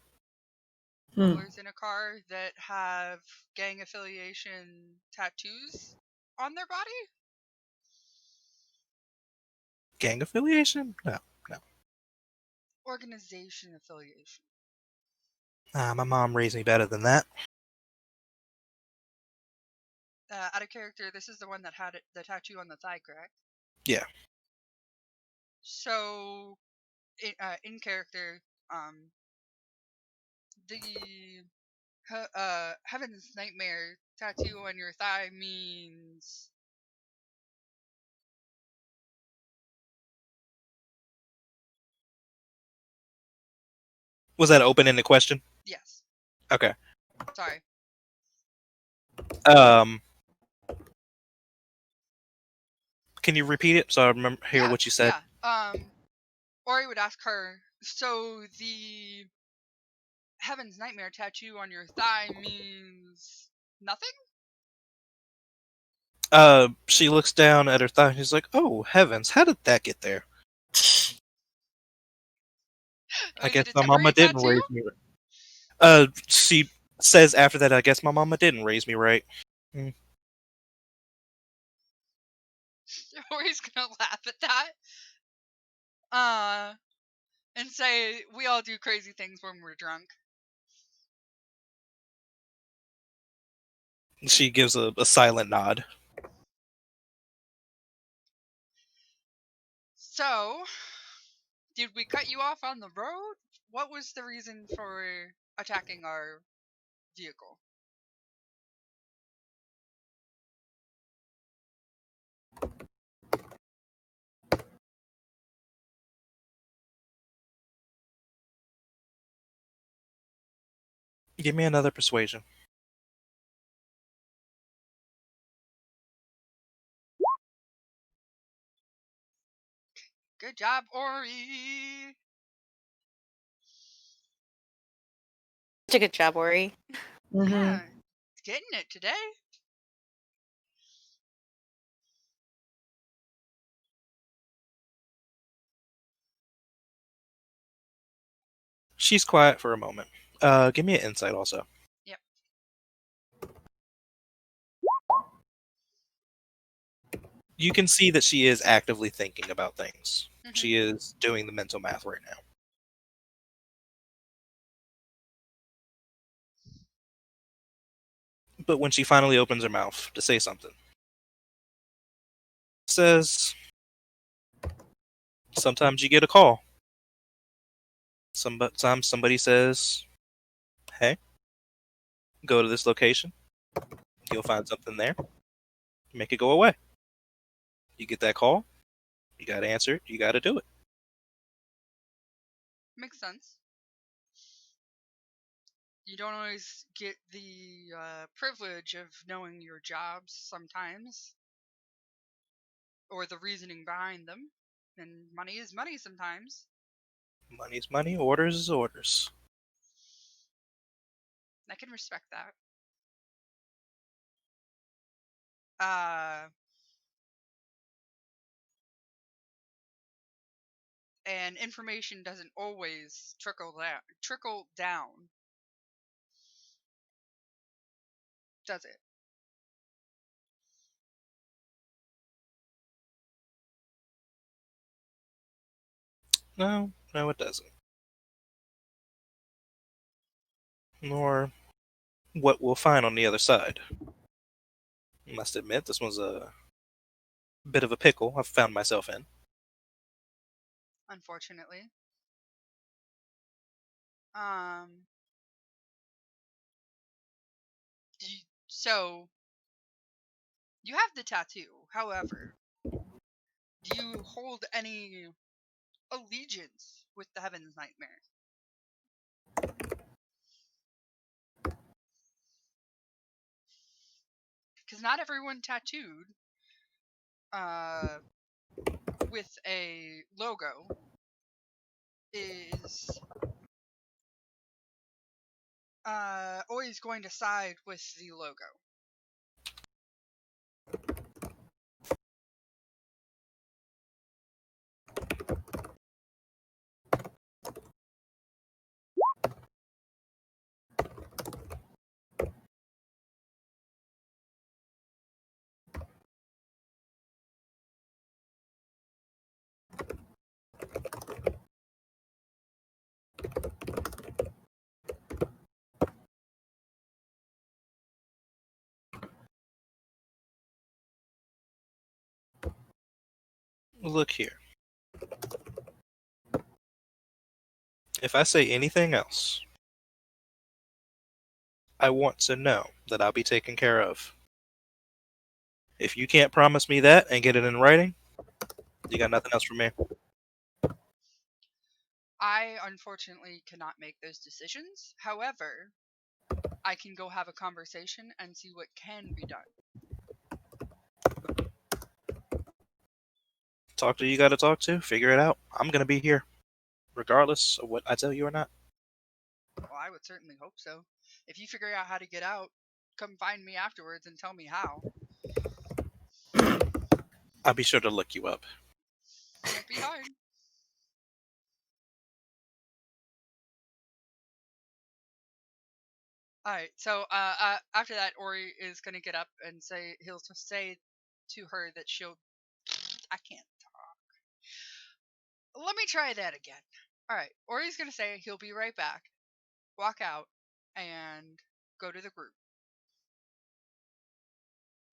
rollers in a car that have gang affiliation tattoos on their body? Gang affiliation? No. Organization affiliation. My mom raised me better than that. Out of character, this is the one that had the tattoo on the thigh, correct? Yeah. So, in character, the Heaven's Nightmare tattoo on your thigh means Was that an open-ended question? yes. Okay. Sorry. Can you repeat it so I remember hear what you said? Yeah. Ori would ask her. So the Heaven's Nightmare tattoo on your thigh means nothing? She looks down at her thigh and she's like, "Oh heavens, how did that get there?" I Is guess it a my mama temporary didn't tattoo? raise me right. She says after that, I guess my mama didn't raise me right. Ori's gonna laugh at that. And say we all do crazy things when we're drunk. She gives a silent nod. So, did we cut you off on the road? What was the reason for attacking our vehicle? Give me another persuasion. Good job, Ori. Such a good job, Ori. Mhm. Yeah, getting it today. She's quiet for a moment. Give me an insight also. Yep. You can see that she is actively thinking about things. Mhm. She is doing the mental math right now. But when she finally opens her mouth to say something, says, sometimes you get a call. Sometimes somebody says, hey, go to this location. You'll find something there. Make it go away. You get that call. You got to answer it. You got to do it. Makes sense. You don't always get the privilege of knowing your jobs sometimes, or the reasoning behind them. And money is money sometimes. Money's money. Orders is orders. I can respect that. Uh, and information doesn't always trickle down, does it? No, it doesn't. Nor what we'll find on the other side. I must admit, this was a bit of a pickle I've found myself in. Unfortunately. Um. So you have the tattoo. However, do you hold any allegiance with the Heaven's Nightmare? Because not everyone tattooed uh, with a logo is always going to side with the logo. Look here. If I say anything else, I want to know that I'll be taken care of. If you can't promise me that and get it in writing, you got nothing else for me. I unfortunately cannot make those decisions. However, I can go have a conversation and see what can be done. Talk to who you got to talk to. Figure it out. I'm gonna be here, regardless of what I tell you or not. Well, I would certainly hope so. If you figure out how to get out, come find me afterwards and tell me how. I'll be sure to look you up. Won't be hard. All right. So after that, Ori is gonna get up and he'll just say to her that she'll I can't talk. Let me try that again. All right. Ori's gonna say he'll be right back. Walk out and go to the group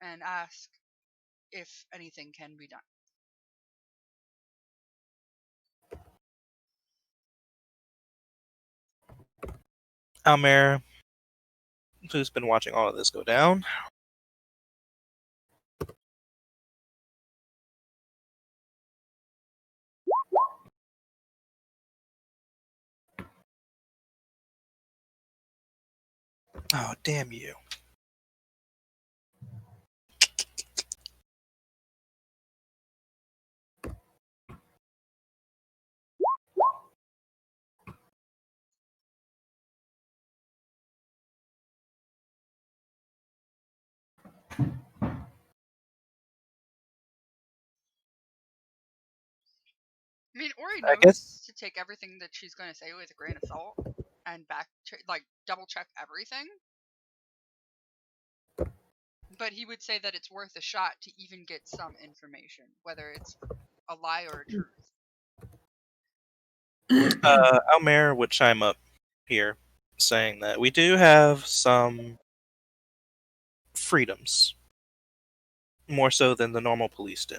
and ask if anything can be done. Almer, who's been watching all of this go down, oh, damn you. I mean, Ori I knows guess to take everything that she's going to say with a grain of salt and double check everything. But he would say that it's worth a shot to even get some information, whether it's a lie or a truth. Almer would chime up here, saying that we do have some freedoms, more so than the normal police do.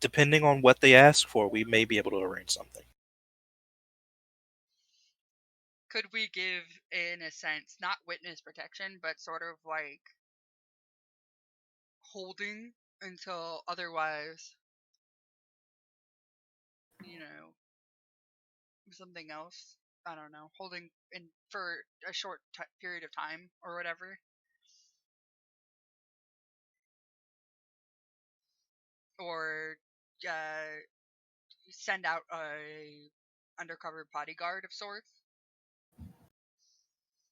Depending on what they ask for, we may be able to arrange something. Could we give, in a sense, not witness protection, but sort of like holding until otherwise, something else? I don't know, holding in for a short period of time or whatever. Or send out a undercover bodyguard of sorts.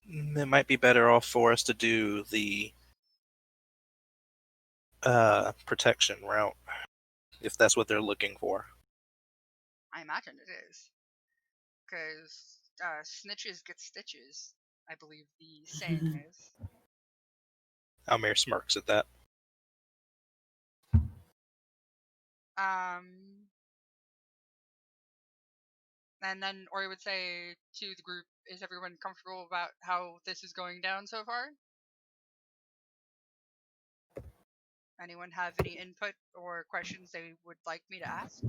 It might be better off for us to do the protection route, if that's what they're looking for. I imagine it is. Because snitches get stitches, I believe the saying is. Almer smirks at that. And then Ori would say to the group, is everyone comfortable about how this is going down so far? Anyone have any input or questions they would like me to ask?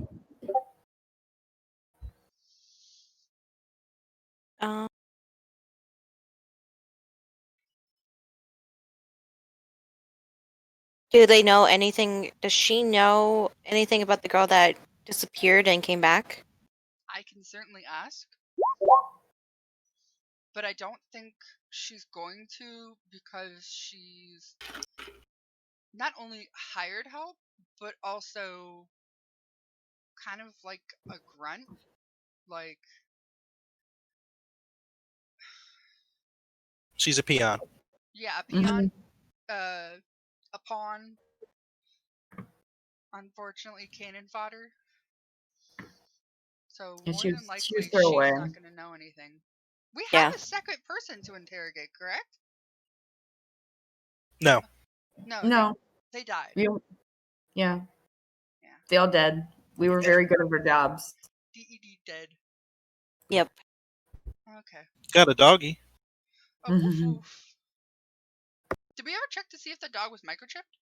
Do they know anything? Does she know anything about the girl that disappeared and came back? I can certainly ask. But I don't think she's going to, because she's not only hired help, but also kind of like a grunt. Like, She's a peon. yeah, a peon, a pawn. Unfortunately, cannon fodder. So And more she than was likely, she's throwaway. not going to know anything. We Yeah. have a second person to interrogate, correct? No. No. They died. Yeah. Yeah. They all dead. We were very good at our jobs. DED dead. Yep. Okay. Got a doggy. Oh, woof woof. Did we ever check to see if the dog was microchipped?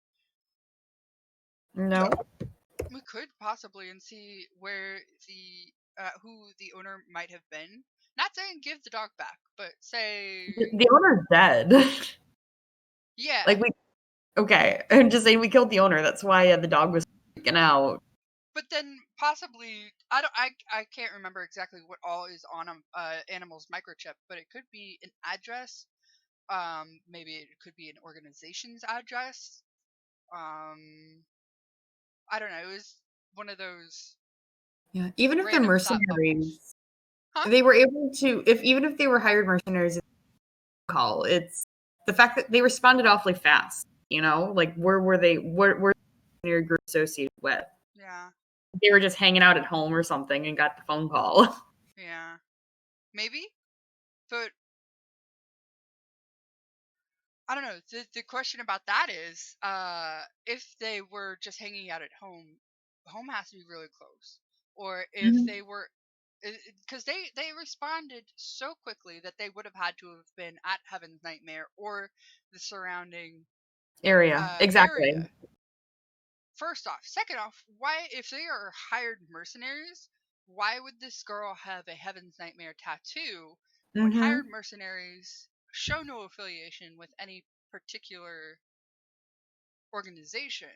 No. We could possibly, and see where who the owner might have been. Not saying give the dog back, but say The owner's dead. yeah. Okay. I'm just saying we killed the owner. That's why the dog was freaking out. But then possibly I can't remember exactly what all is on a animal's microchip, but it could be an address. Maybe it could be an organization's address. I don't know. It was one of those. Yeah. Even if they're random thought bubbles. mercenaries, Huh? they were able to. Even if they were hired mercenaries, call it's the fact that they responded awfully fast. Like where were they? Where the mercenary group associated with? Yeah. They were just hanging out at home or something and got the phone call. Yeah. Maybe, but I don't know. The question about that is, if they were just hanging out at home, home has to be really close. Or if Mhm. they were, because they responded so quickly that they would have had to have been at Heaven's Nightmare or the surrounding Area. Exactly. area. First off, second off, why if they are hired mercenaries, why would this girl have a Heaven's Nightmare tattoo when Mm-hmm. hired mercenaries show no affiliation with any particular organization?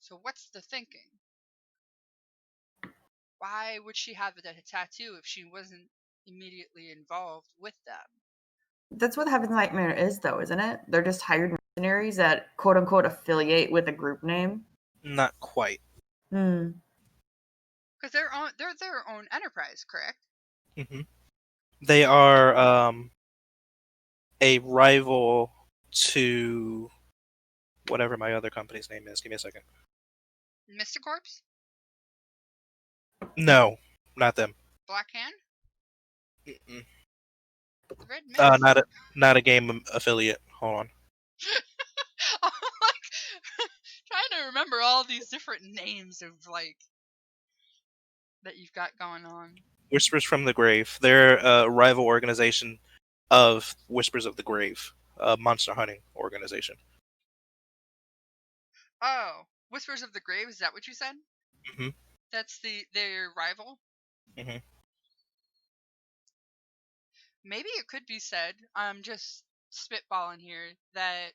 So what's the thinking? Why would she have a tattoo if she wasn't immediately involved with them? That's what Heaven's Nightmare is, though, isn't it? They're just hired mercenaries that quote unquote affiliate with a group name. Not quite. Hmm. Because they're their own enterprise, correct? Hmm. They are a rival to whatever my other company's name is. Give me a second. Mysticorps? No, not them. Black Hand? Mm-mm. Red Mist? Not a game affiliate. Hold on. I'm like trying to remember all these different names of like that you've got going on. Whispers from the Grave. They're a rival organization of Whispers of the Grave, a monster hunting organization. Oh, Whispers of the Grave, is that what you said? Hmm. That's their rival? Hmm. Maybe it could be said, I'm just spitballing here, that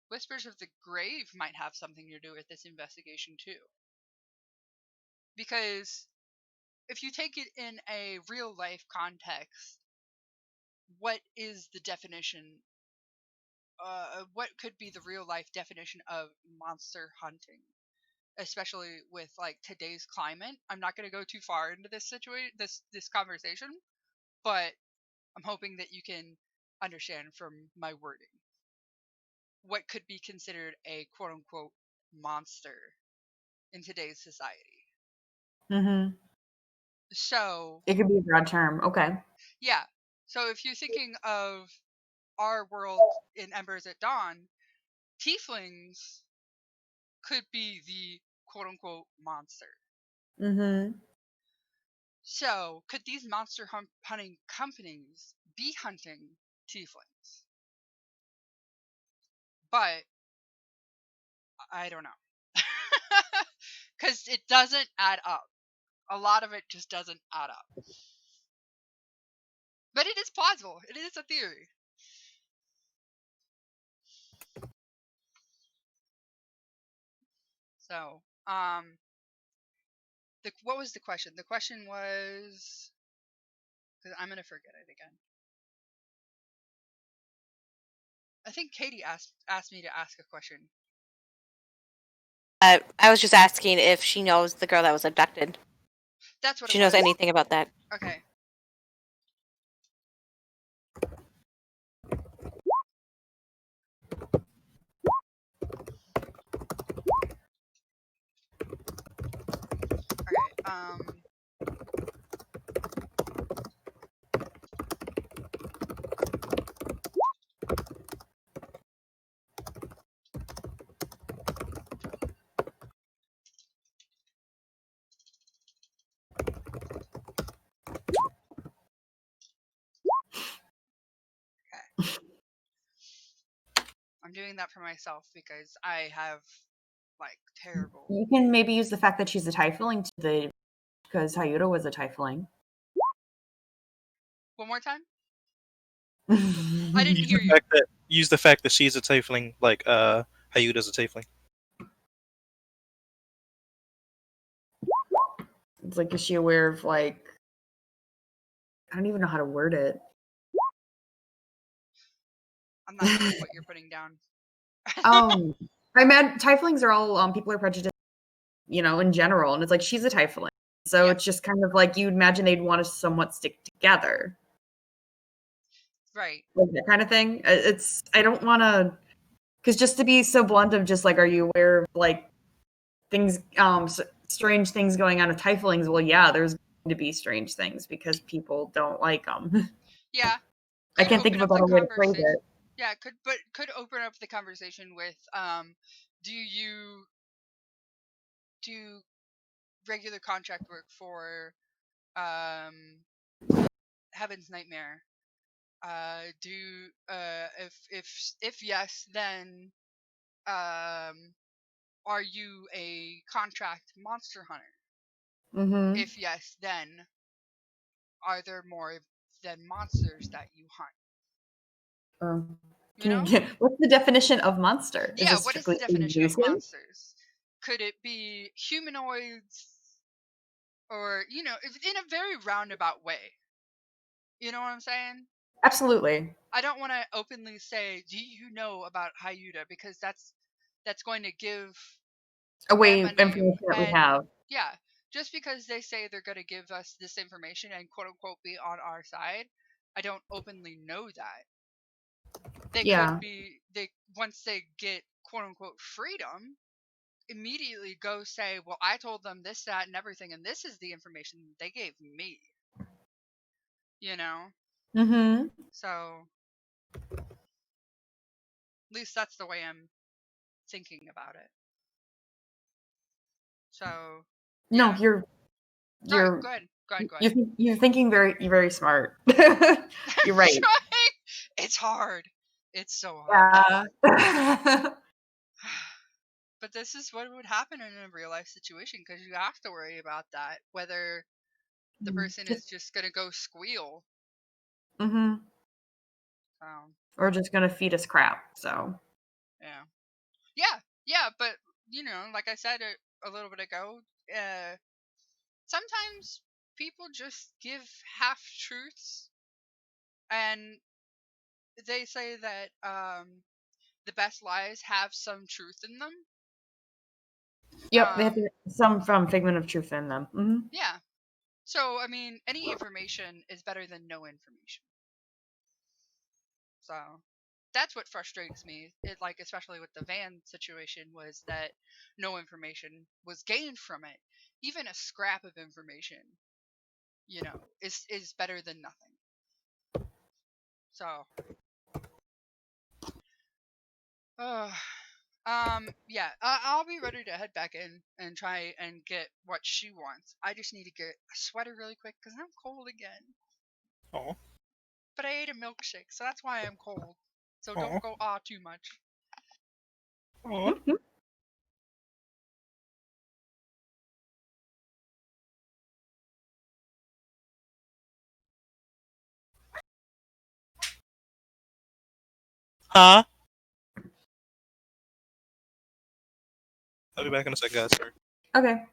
Whispers of the Grave might have something to do with this investigation too. Because if you take it in a real life context, what is the definition? What could be the real life definition of monster hunting? Especially with like today's climate. I'm not going to go too far into this situation, this conversation, but I'm hoping that you can understand from my wording what could be considered a quote unquote monster in today's society. Mm-hmm. So It could be a broad term. Okay. yeah, so if you're thinking of our world in Embers at Dawn, tieflings could be the quote unquote monster. Mm-hmm. So, could these monster hunting companies be hunting tieflings? But I don't know. Because it doesn't add up. A lot of it just doesn't add up. But it is plausible. It is a theory. So, what was the question? The question was, because I'm gonna forget it again. I think Katie asked me to ask a question. I was just asking if she knows the girl that was abducted. That's what She it knows was. anything about that. Okay. Okay. I'm doing that for myself because I have like terrible. You can maybe use the fact that she's a tiefling because Hayuta was a tiefling. One more time. I didn't hear you. Use the fact that she's a tiefling, like Hayuta's a tiefling. It's like, is she aware of like? I don't even know how to word it. I'm not sure what you're putting down. I meant tieflings are all people are prejudiced, in general, and it's like she's a tiefling, so Yeah. it's just kind of like you'd imagine they'd want to somewhat stick together, Right. like that kind of thing. I don't want to, because just to be so blunt of just like, are you aware of like things, strange things going on with tieflings? Well, yeah, there's going to be strange things because people don't like them. Yeah. I could can't think of open a up the better way to phrase conversation. it. Yeah, could open up the conversation with, do you do regular contract work for Heaven's Nightmare? If yes, then are you a contract monster hunter? Mm-hmm. If yes, then are there more than monsters that you hunt? You Can you know? get what's the definition of monster? Is Yeah, it what is the strictly definition of elusive? monsters? Could it be humanoids? Or, in a very roundabout way. You know what I'm saying? Absolutely. I don't want to openly say, do you know about Hyuda? Because that's going to give Away them a name. information that we And have. yeah, just because they say they're going to give us this information and quote unquote be on our side, I don't openly know that. They could be, once they get quote unquote freedom, immediately go say, well, I told them this, that, and everything, and this is the information they gave me. Mm-hmm. So at least that's the way I'm thinking about it. So No, yeah. you're No, go ahead. you're thinking you're very smart. You're right. It's hard. It's so hard. Yeah. But this is what would happen in a real life situation, because you have to worry about that, whether the person is just gonna go squeal. Mm-hmm. Or just gonna feed us crap. So. Yeah. But like I said a little bit ago, sometimes people just give half truths, and they say that the best lies have some truth in them. Yep, they have some from figment of truth in them. Mm-hmm. Yeah. So I mean, any information is better than no information. So that's what frustrates me. Especially with the van situation, was that no information was gained from it. Even a scrap of information, is better than nothing. So, yeah, I'll be ready to head back in and try and get what she wants. I just need to get a sweater really quick because I'm cold again. Oh. But I ate a milkshake, so that's why I'm cold. So Aw. don't go too much. Aw. Huh? I'll be back in a sec, guys. Sorry. Okay.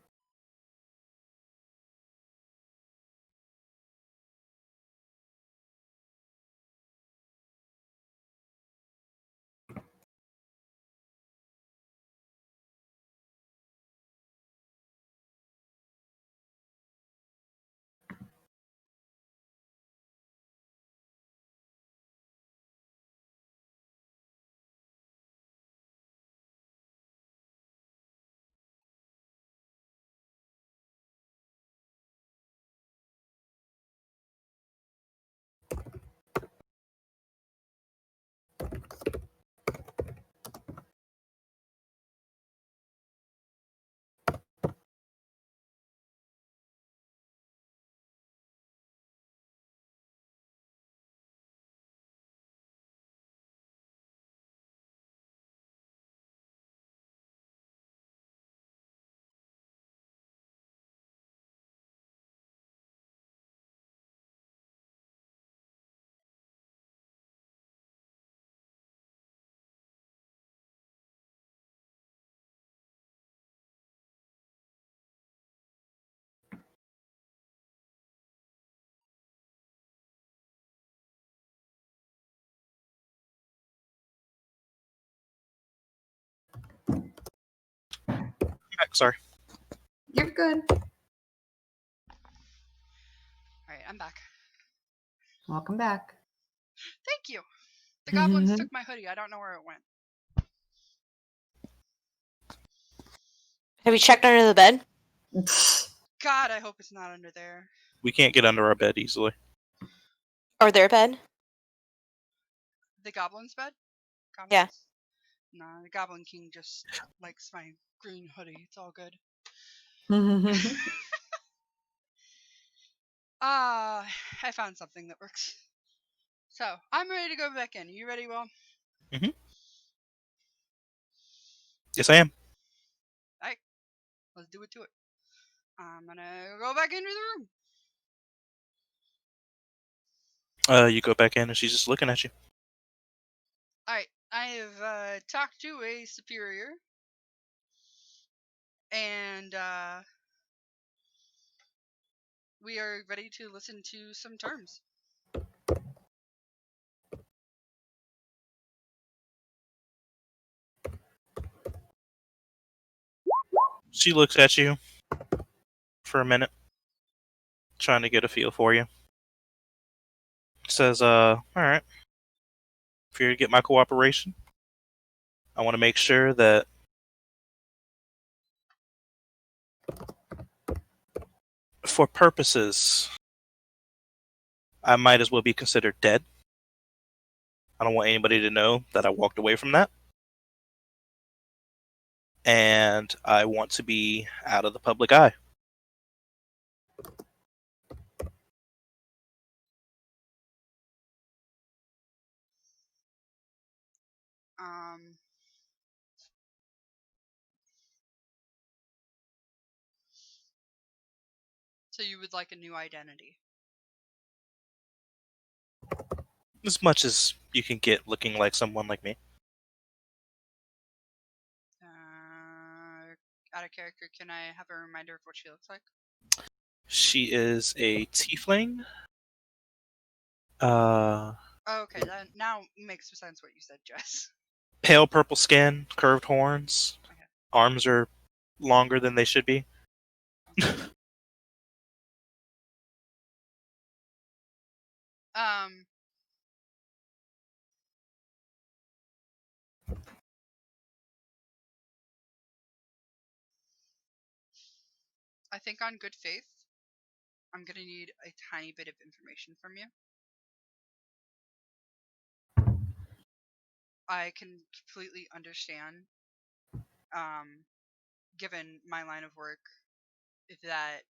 Sorry. You're good. Alright, I'm back. Welcome back. Thank you. The goblins took my hoodie. I don't know where it went. Have you checked under the bed? God, I hope it's not under there. We can't get under our bed easily. Or their bed? The goblin's bed? Goblins? Yeah. Nah, the Goblin King just likes my green hoodie. It's all good. I found something that works. So, I'm ready to go back in. You ready, Will? Yes, I am. Alright. Let's do it to it. I'm gonna go back into the room. You go back in, and she's just looking at you. Alright. I have talked to a superior. And we are ready to listen to some terms. She looks at you for a minute, trying to get a feel for you. Says, all right. If you're to get my cooperation, I want to make sure that for purposes, I might as well be considered dead. I don't want anybody to know that I walked away from that. And I want to be out of the public eye. So you would like a new identity? As much as you can get looking like someone like me. Out of character, can I have a reminder of what she looks like? She is a tiefling. Oh, okay, that now makes sense what you said, Jess. Pale purple skin, curved horns. Okay. Arms are longer than they should be. I think on good faith, I'm gonna need a tiny bit of information from you. I can completely understand, given my line of work, that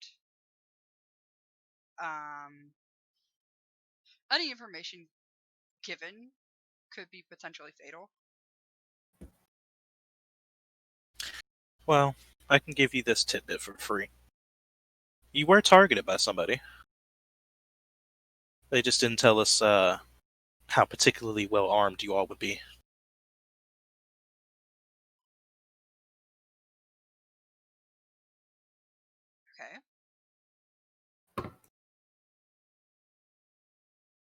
any information given could be potentially fatal. Well, I can give you this tidbit for free. You were targeted by somebody. They just didn't tell us how particularly well armed you all would be. Okay.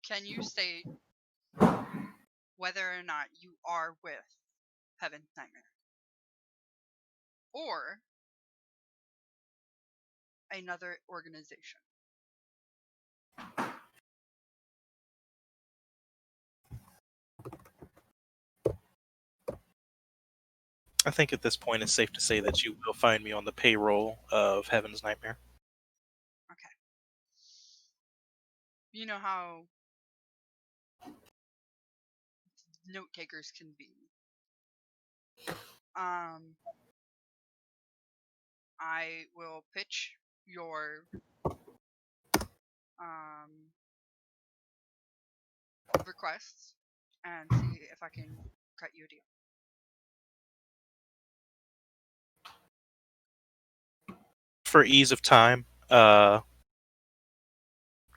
Can you state whether or not you are with Heaven's Nightmare? Or another organization? I think at this point it's safe to say that you will find me on the payroll of Heaven's Nightmare. Okay. You know how note takers can be. I will pitch your requests and see if I can cut you a deal. For ease of time, you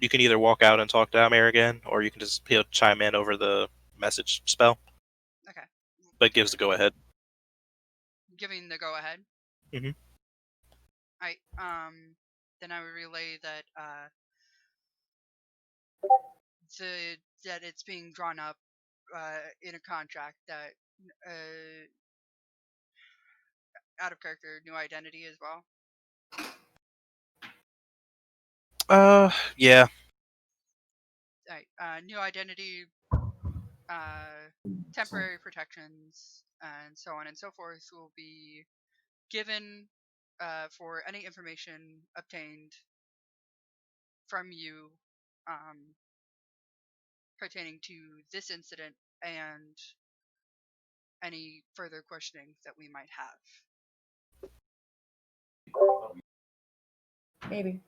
can either walk out and talk to Amir again, or you can just chime in over the message spell. Okay. But gives the go ahead. Giving the go ahead. Mhm. Alright. Then I would relay that that it's being drawn up in a contract that out of character new identity as well. Yeah. Alright. New identity, temporary protections, and so on and so forth will be given for any information obtained from you pertaining to this incident and any further questioning that we might have. Maybe.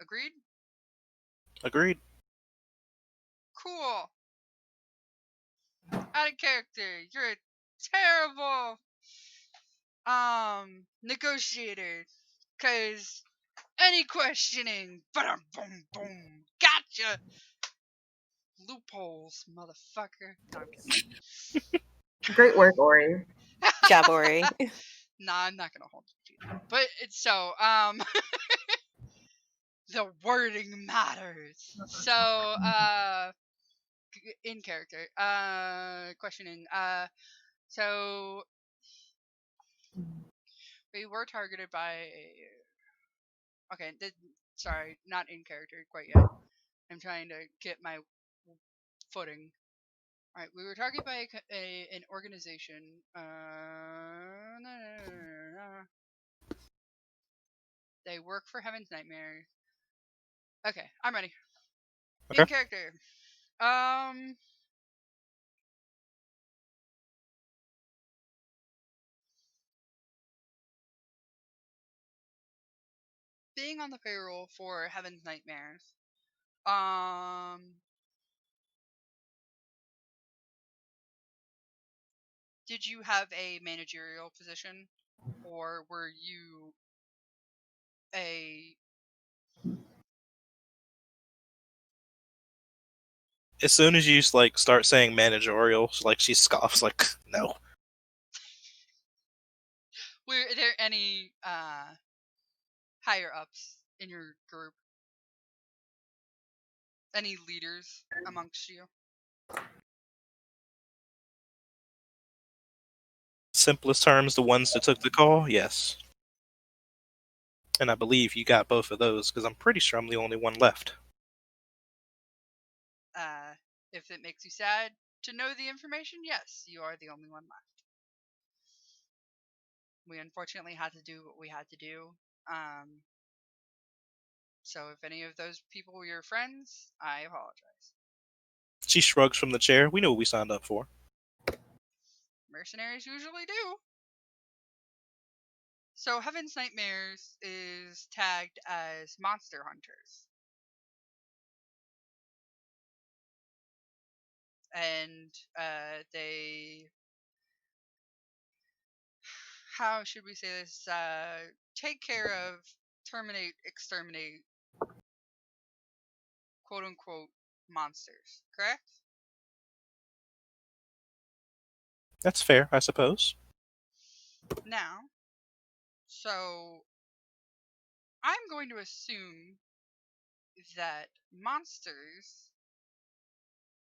Agreed? Agreed. Cool. Out of character. You're a terrible negotiator. Cause any questioning, boom, boom, gotcha. Loopholes, motherfucker. No, I'm kidding. Great work, Ori. Job, Ori. Nah, I'm not gonna hold you to that. But it's so the wording matters. So in character questioning. So we were targeted by. Okay, sorry, not in character quite yet. I'm trying to get my footing. All right, we were targeted by an organization. They work for Heaven's Nightmare. Okay, I'm ready. Okay. In character. Being on the payroll for Heaven's Nightmares. Did you have a managerial position, or were you a? As soon as you like start saying managerial, like she scoffs, like no. Were there any higher ups in your group? Any leaders amongst you? Simplest terms, the ones that took the call, yes. And I believe you got both of those because I'm pretty sure I'm the only one left. If it makes you sad to know the information, yes, you are the only one left. We unfortunately had to do what we had to do. So if any of those people were your friends, I apologize. She shrugs from the chair. We know what we signed up for. Mercenaries usually do. So Heaven's Nightmares is tagged as monster hunters. And they, how should we say this, take care of, terminate, exterminate, quote unquote, monsters, correct? That's fair, I suppose. Now, so I'm going to assume that monsters,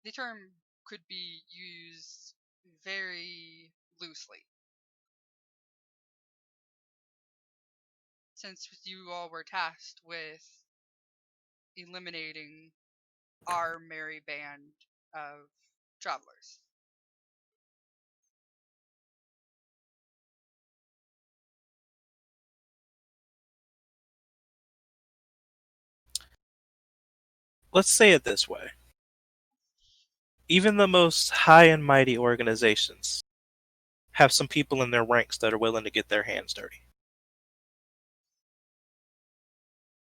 the term could be used very loosely. Since you all were tasked with eliminating our merry band of travelers. Let's say it this way. Even the most high and mighty organizations have some people in their ranks that are willing to get their hands dirty.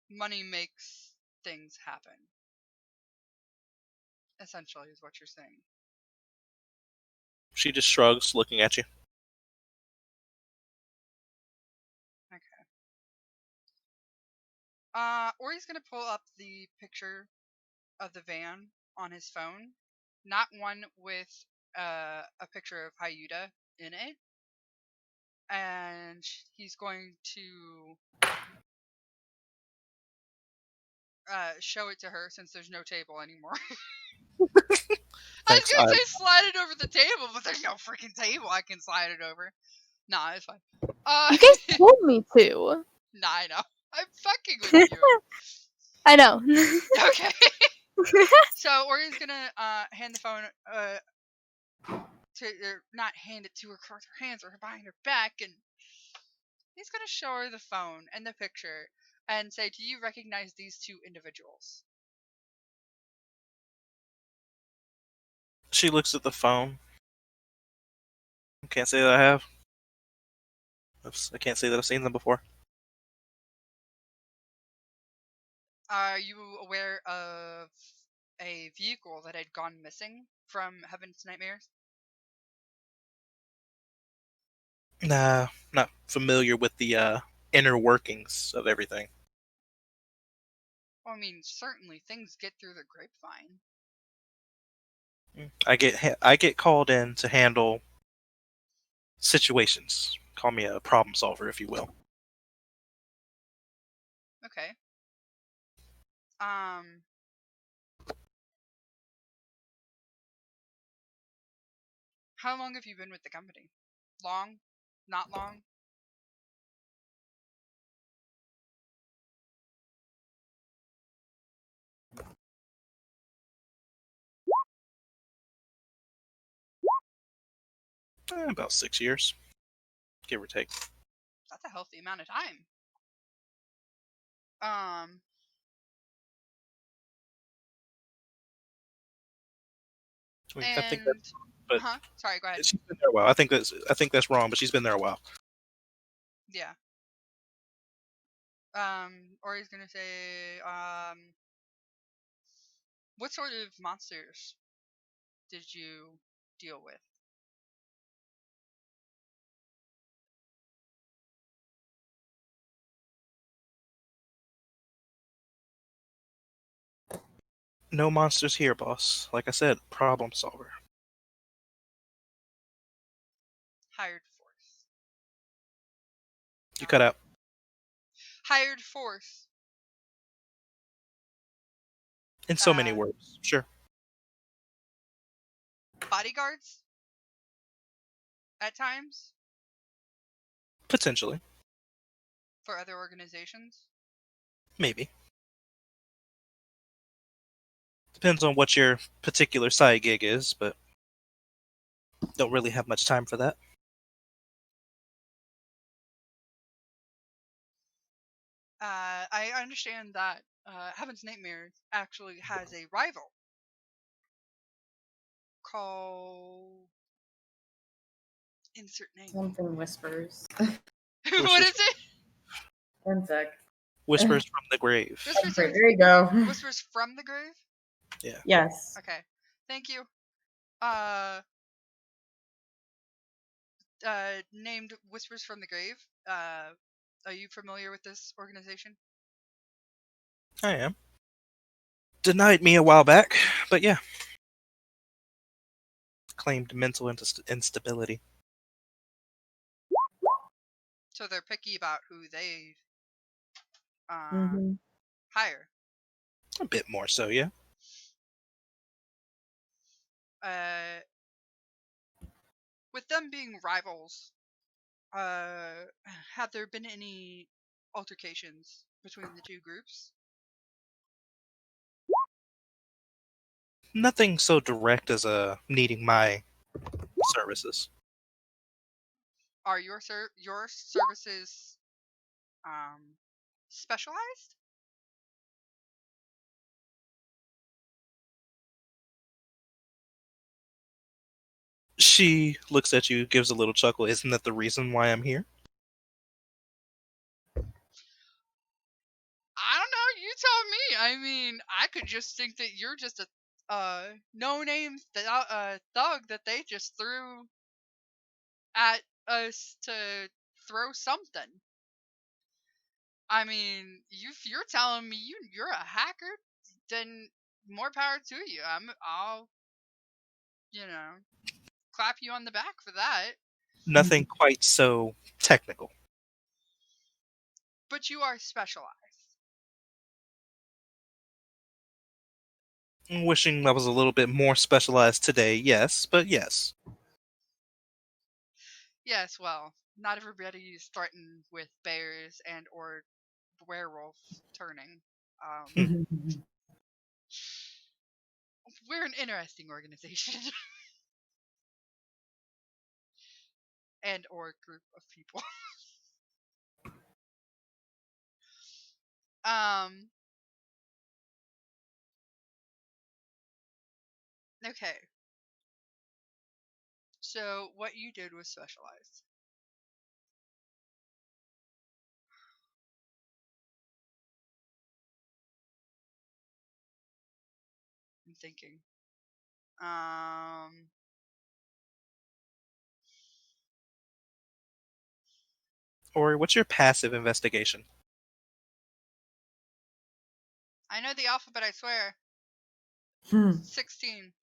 Money makes things happen. Essentially, is what you're saying. She just shrugs, looking at you. Okay. Ori's gonna pull up the picture of the van on his phone. Not one with a picture of Hyuda in it. And he's going to show it to her since there's no table anymore. I was Thanks. gonna say slide it over the table, but there's no freaking table I can slide it over. Nah, it's fine. You guys told me to. Nah, I know. I'm fucking with you. I know. Okay. So Ori's gonna hand the phone to not hand it to her because her hands are behind her back, and he's gonna show her the phone and the picture and say, "Do you recognize these two individuals?" She looks at the phone. I can't say that I have. I can't say that I've seen them before. Are you aware of a vehicle that had gone missing from Heaven's Nightmares? Nah, not familiar with the inner workings of everything. Well, I mean, certainly things get through the grapevine. I get called in to handle situations. Call me a problem solver, if you will. Okay. How long have you been with the company? Long? Not long? About 6 years, give or take. That's a healthy amount of time. I think and that's, but sorry, go ahead. she's been there a while. I think that's wrong, but she's been there a while. Yeah. Or he's gonna say, what sort of monsters did you deal with? No monsters here, boss. Like I said, problem solver. Hired force. You cut out. Hired force. In so many words. Sure. Bodyguards? At times? Potentially. For other organizations? Maybe. Depends on what your particular side gig is, but don't really have much time for that. I understand that Heaven's Nightmares actually has a rival called insert name. Something whispers. What is it? One sec. Whispers from the grave. Whispers, There you go. Whispers from the grave? Yeah. Yes. Okay. Thank you. Named Whispers from the Grave. Are you familiar with this organization? I am. Denied me a while back, but yeah. Claimed mental instability. So they're picky about who they Mhm. hire. A bit more so, yeah. With them being rivals, have there been any altercations between the two groups? Nothing so direct as needing my services. Are your services specialized? She looks at you, gives a little chuckle. Isn't that the reason why I'm here? I don't know. You tell me. I mean, I could just think that you're just a no-name thug that they just threw at us to throw something. I mean, if you're telling me you're a hacker, then more power to you. I'll clap you on the back for that. Nothing quite so technical. But you are specialized. Wishing I was a little bit more specialized today, yes, but yes. Yes, well, not everybody is threatened with bears and or werewolves turning. We're an interesting organization. And or group of people. Okay. So what you did was specialized. I'm thinking. Or what's your passive investigation? I know the alphabet, I swear. Hmm. 16.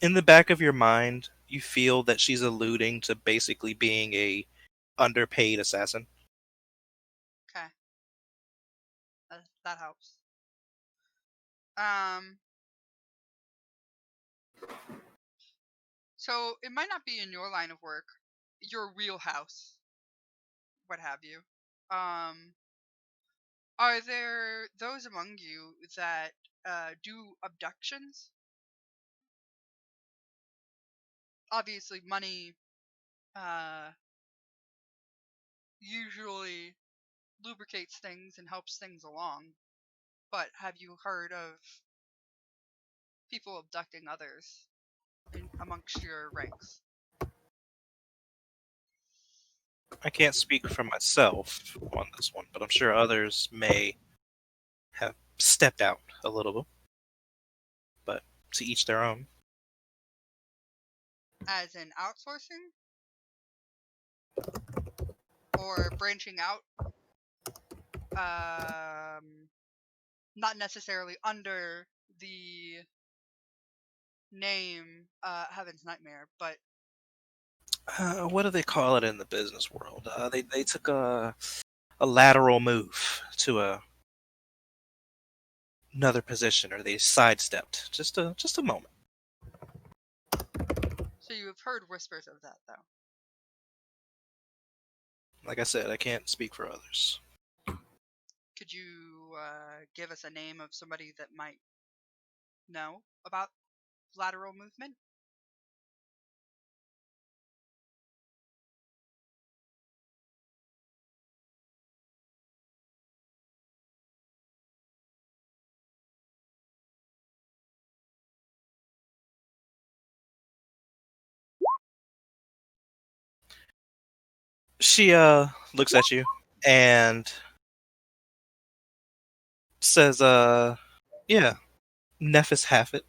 In the back of your mind, you feel that she's alluding to basically being a underpaid assassin. Okay. That helps. So it might not be in your line of work, your wheelhouse, what have you. Are there those among you that do abductions? Obviously, money usually lubricates things and helps things along. But have you heard of people abducting others amongst your ranks? I can't speak for myself on this one, but I'm sure others may have stepped out a little bit. But to each their own. As in outsourcing? Or branching out? Not necessarily under the name Heaven's Nightmare, but What do they call it in the business world? They took a lateral move to another position, or they sidestepped just a moment. so you have heard whispers of that, though. Like I said, I can't speak for others. Could you give us a name of somebody that might know about lateral movement? She looks at you and says, yeah, Nephis Haffet.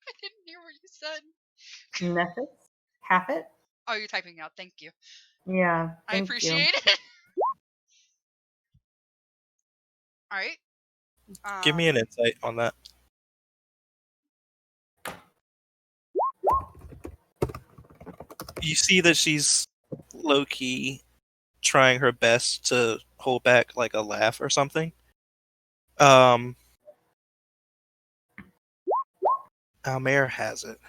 I didn't hear what you said. Nephis? Half it? Oh, you're typing out. Thank you. Yeah. I Thank appreciate it. All right. Give me an insight on that. You see that she's low key trying her best to hold back like a laugh or something. Almere has it.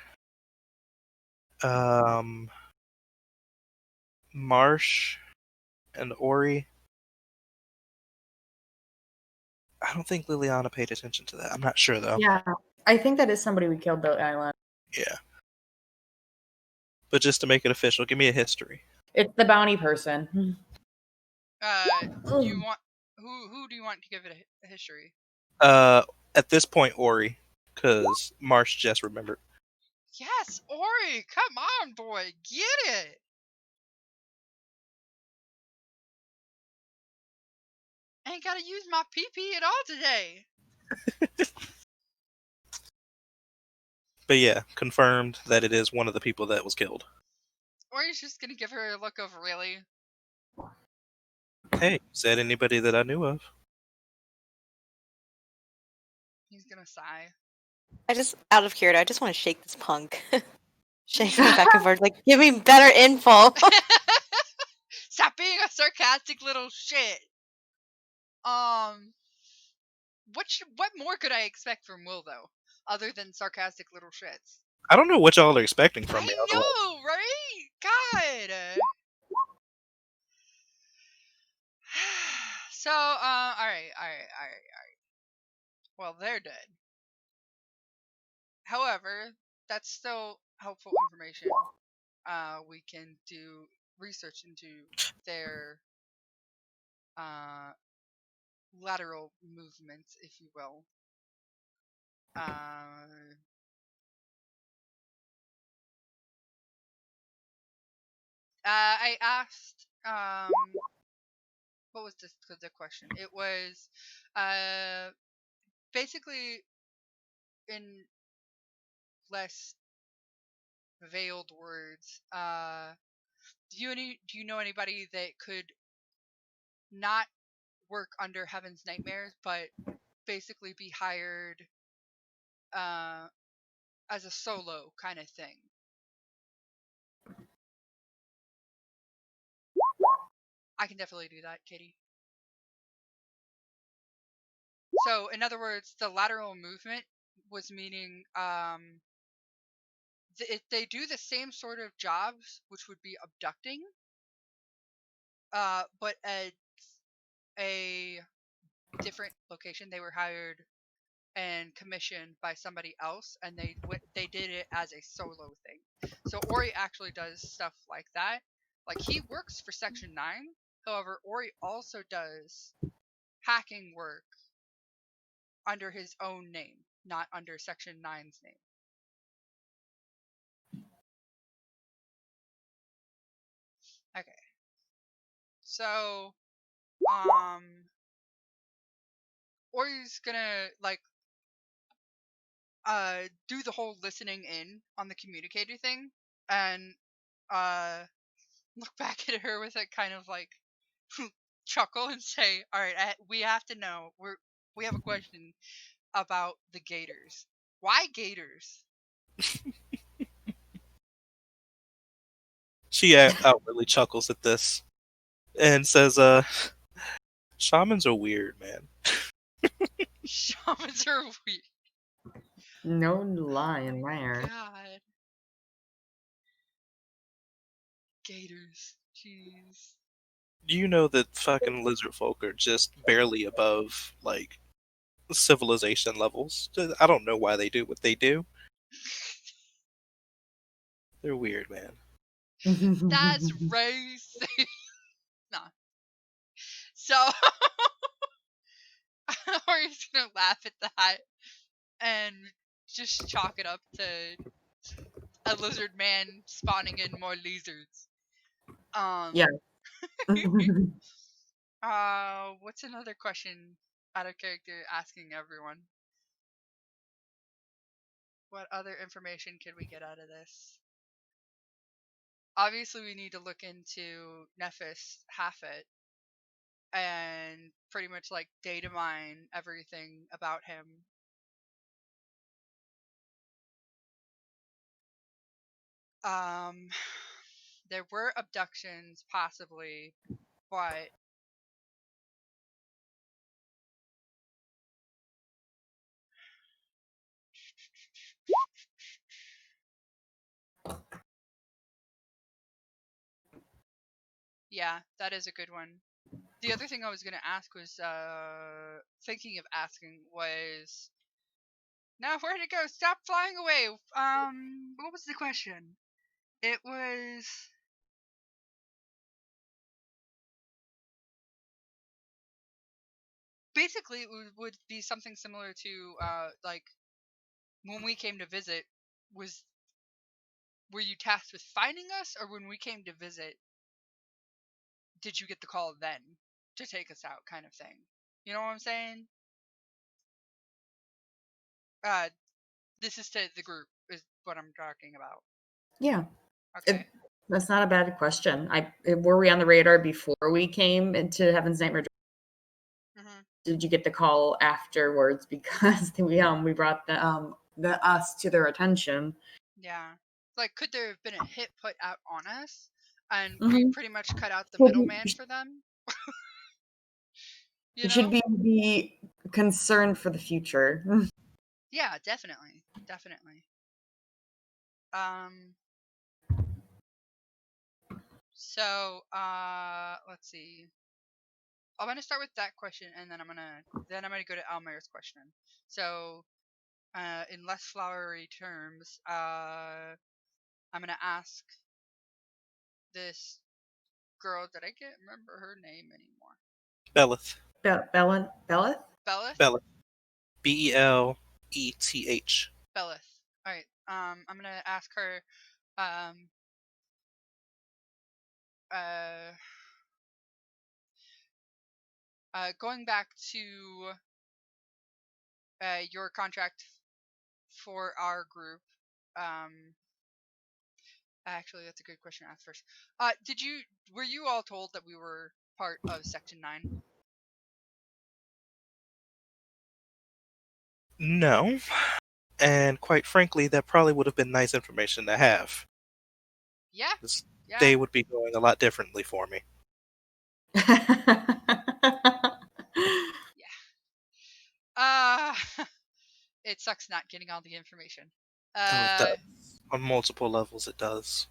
Marsh and Ori. I don't think Liliana paid attention to that. I'm not sure though. Yeah. I think that is somebody we killed the island. Yeah. But just to make it official, give me a history. It's the bounty person. Do you want who do you want to give it a history? At this point, Ori, because Marsh just remembered. Yes, Ori, come on, boy, get it. I ain't gotta use my PP at all today. But yeah, confirmed that it is one of the people that was killed. Ori's just gonna give her a look of really. Hey, said anybody that I knew of. He's gonna sigh. I just, out of curiosity, I just want to shake this punk. Shake him back and forth, like, give me better info. Stop being a sarcastic little shit. What more could I expect from Will though, other than sarcastic little shits? I don't know what y'all are expecting from me. I know, right? God. So, all right. Well, they're dead. However, that's still helpful information. We can do research into their lateral movements, if you will. I asked, what was the question? It was, basically in less veiled words. Do you know anybody that could not work under Heaven's Nightmares, but basically be hired, as a solo kind of thing? I can definitely do that, Katie. So, in other words, the lateral movement was meaning, they do the same sort of jobs, which would be abducting, but at a different location. They were hired and commissioned by somebody else, and they did it as a solo thing. So Ori actually does stuff like that. Like, he works for Section 9. However, Ori also does hacking work under his own name, not under Section 9's name. Okay. So, Ori's gonna, like, do the whole listening in on the communicator thing, and look back at her with a kind of like chuckle and say, "All right, we have to know. We have a question about the gators. Why gators?" She outwardly chuckles at this and says, shamans are weird, man. Shamans are weird. No lying there. God. Gators. Jeez. You know that fucking lizard folk are just barely above, like, civilization levels. I don't know why they do what they do. They're weird, man. That's racist. Nah. So, Ori's gonna laugh at that and just chalk it up to a lizard man spawning in more lizards. Yeah. What's another question out of character asking everyone? What other information could we get out of this? Obviously, we need to look into Nephis Haffet and pretty much like data mine everything about him. There were abductions, possibly, but yeah, that is a good one. The other thing I was gonna ask was, thinking of asking was, now where'd it go? Stop flying away. What was the question? It was, basically, it would be something similar to, like, when we came to visit, were you tasked with finding us, or when we came to visit, did you get the call then to take us out, kind of thing? You know what I'm saying? This is to the group, is what I'm talking about. Yeah. Okay. That's not a bad question. Were we on the radar before we came into Heaven's Nightmare? Mm-hmm. Did you get the call afterwards because we brought the us to their attention? Yeah. Like, could there have been a hit put out on us, and we Mhm. pretty much cut out the Well, middleman for them? You know? Should be concerned for the future. Yeah, definitely. Definitely. So, let's see. I'm gonna start with that question, and then I'm gonna go to Almir's question. So, in less flowery terms, I'm gonna ask this girl that I can't remember her name anymore. Beleth. Belleth? Beleth? Beleth. Beleth. Beleth. Alright. I'm gonna ask her, going back to your contract for our group. Actually, that's a good question to ask first. Were you all told that we were part of Section 9? No. And quite frankly, that probably would have been nice information to have. Yeah. This Yeah. day would be going a lot differently for me. Uh, it sucks not getting all the information. Oh, it does. On multiple levels, it does.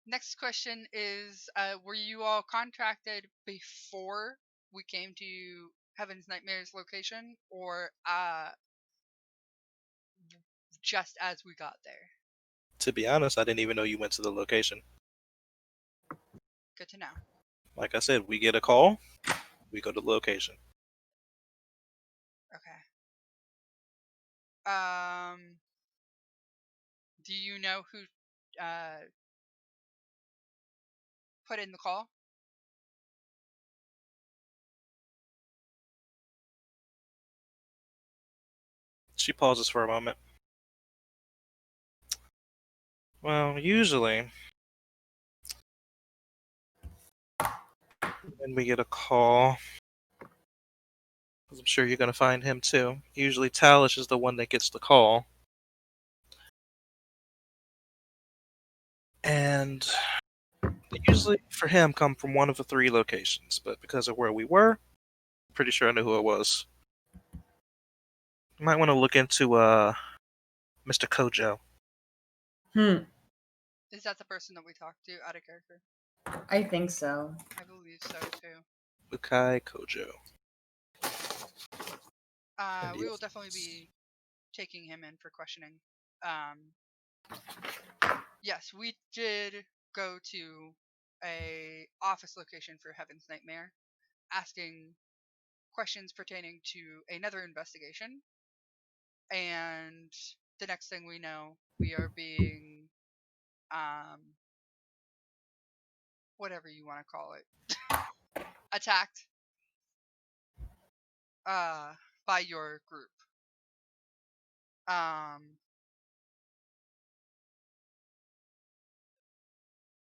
Next question is, were you all contracted before we came to Heaven's Nightmares location, or just as we got there? To be honest, I didn't even know you went to the location. Good to know. Like I said, we get a call, we go to the location. Okay. Do you know who put in the call? She pauses for a moment. Well, usually, when we get a call, 'cause I'm sure you're going to find him too, usually Talish is the one that gets the call. And they usually, for him, come from one of the 3 locations. But because of where we were, I'm pretty sure I knew who it was. You might want to look into Mr. Kojo. Is that the person that we talked to out of character? I think so. I believe so too. Bukai Kojo. We will definitely be taking him in for questioning. Yes, we did go to a office location for Heaven's Nightmare, asking questions pertaining to another investigation. And the next thing we know, we are being, whatever you want to call it, attacked by your group.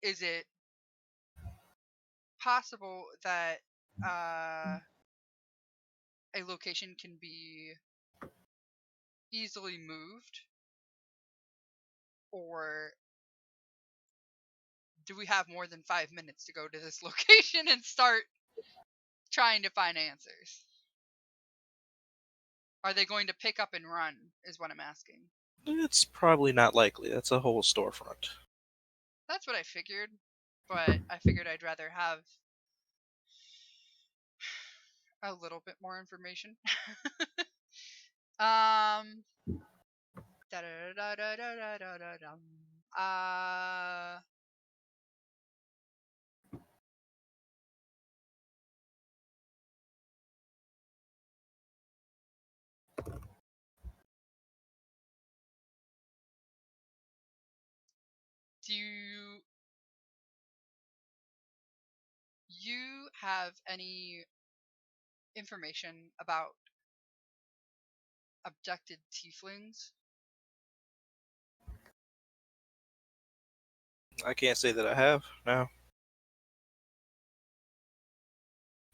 Is it possible that a location can be easily moved, or do we have more than 5 minutes to go to this location and start trying to find answers? Are they going to pick up and run, is what I'm asking. It's probably not likely. That's a whole storefront. That's what I figured, but I figured I'd rather have a little bit more information. Do you have any information about abducted tieflings? I can't say that I have. No.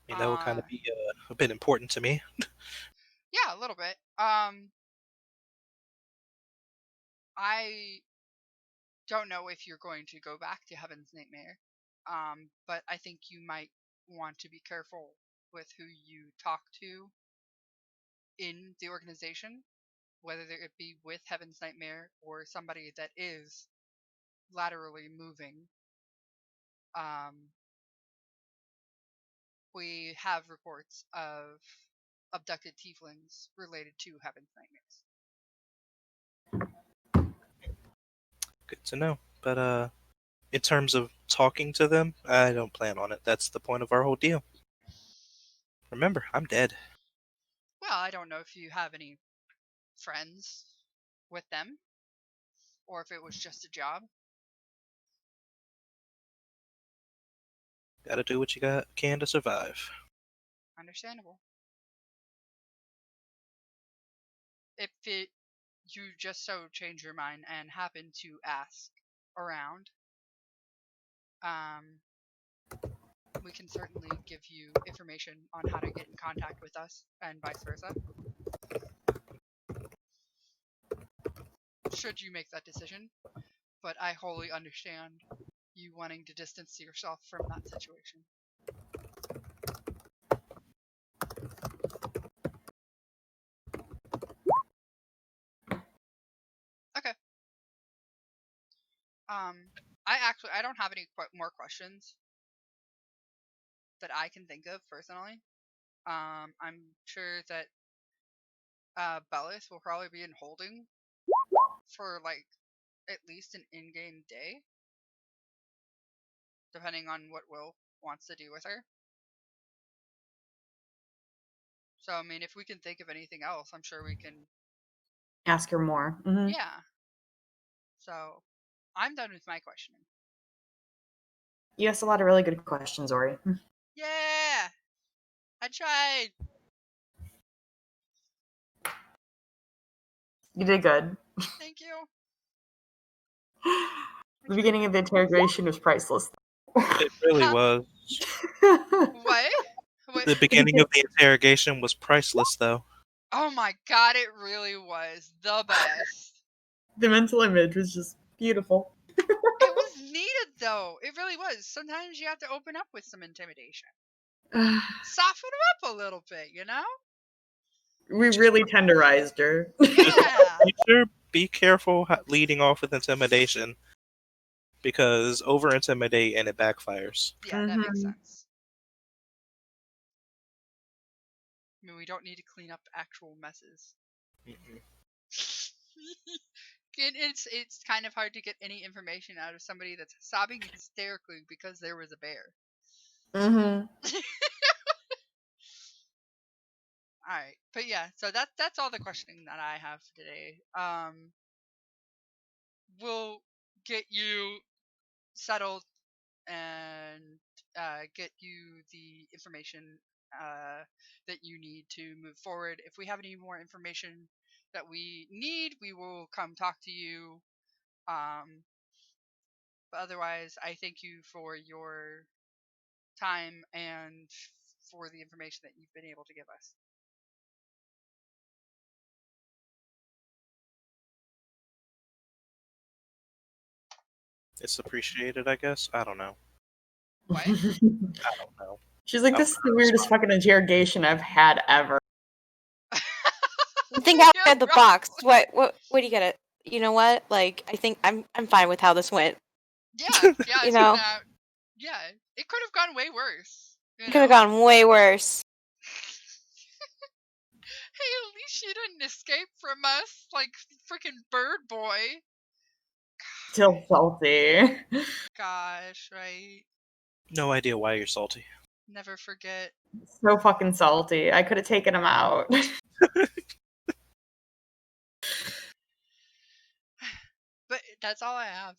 I mean, that would kind of be a bit important to me. Yeah, a little bit. I don't know if you're going to go back to Heaven's Nightmare, but I think you might want to be careful with who you talk to in the organization, whether it be with Heaven's Nightmare or somebody that is laterally moving. We have reports of abducted tieflings related to Heaven's Nightmares. Good to know. But in terms of talking to them, I don't plan on it. That's the point of our whole deal. Remember, I'm dead. Well, I don't know if you have any friends with them, or if it was just a job. Gotta do what you can to survive. Understandable. If you just so change your mind and happen to ask around, we can certainly give you information on how to get in contact with us and vice versa. Should you make that decision, but I wholly understand you wanting to distance yourself from that situation. Okay. I don't have any more questions that I can think of personally. I'm sure that Bellis will probably be in holding for like at least an in-game day, depending on what Will wants to do with her. So I mean, if we can think of anything else, I'm sure we can Ask her more. Mhm. Yeah. So I'm done with my questioning. You asked a lot of really good questions, Ori. Yeah, I tried. You did good. Thank you. The beginning of the interrogation was priceless. It really Huh? was. What? What? The beginning of the interrogation was priceless, though. Oh my god, it really was the best. The mental image was just beautiful. It was needed though. It really was. Sometimes you have to open up with some intimidation. Soften them up a little bit, you know? We really tenderized her. Yeah. Be careful leading off with intimidation, because over intimidate and it backfires. Yeah, that makes Mhm. sense. I mean, we don't need to clean up actual messes. Mm-mm. It's kind of hard to get any information out of somebody that's sobbing hysterically because there was a bear. Mm-hmm. All right, but yeah, so that's all the questioning that I have today. We'll get you settled and get you the information that you need to move forward. If we have any more information that we need, we will come talk to you. But otherwise, I thank you for your time and for the information that you've been able to give us. It's appreciated, I guess. I don't know. What? I don't know. She's like, this is the weirdest fucking interrogation I've had ever. Think outside You're the right. box. What do you get it? You know what? Like, I think I'm fine with how this went. Yeah, You know, yeah, it could have gone way worse. You it could have know? gone way worse. Hey, at least you didn't escape from us like freaking Bird Boy. Still salty. Gosh, right? No idea why you're salty. Never forget. So fucking salty. I could have taken him out. But that's all I have.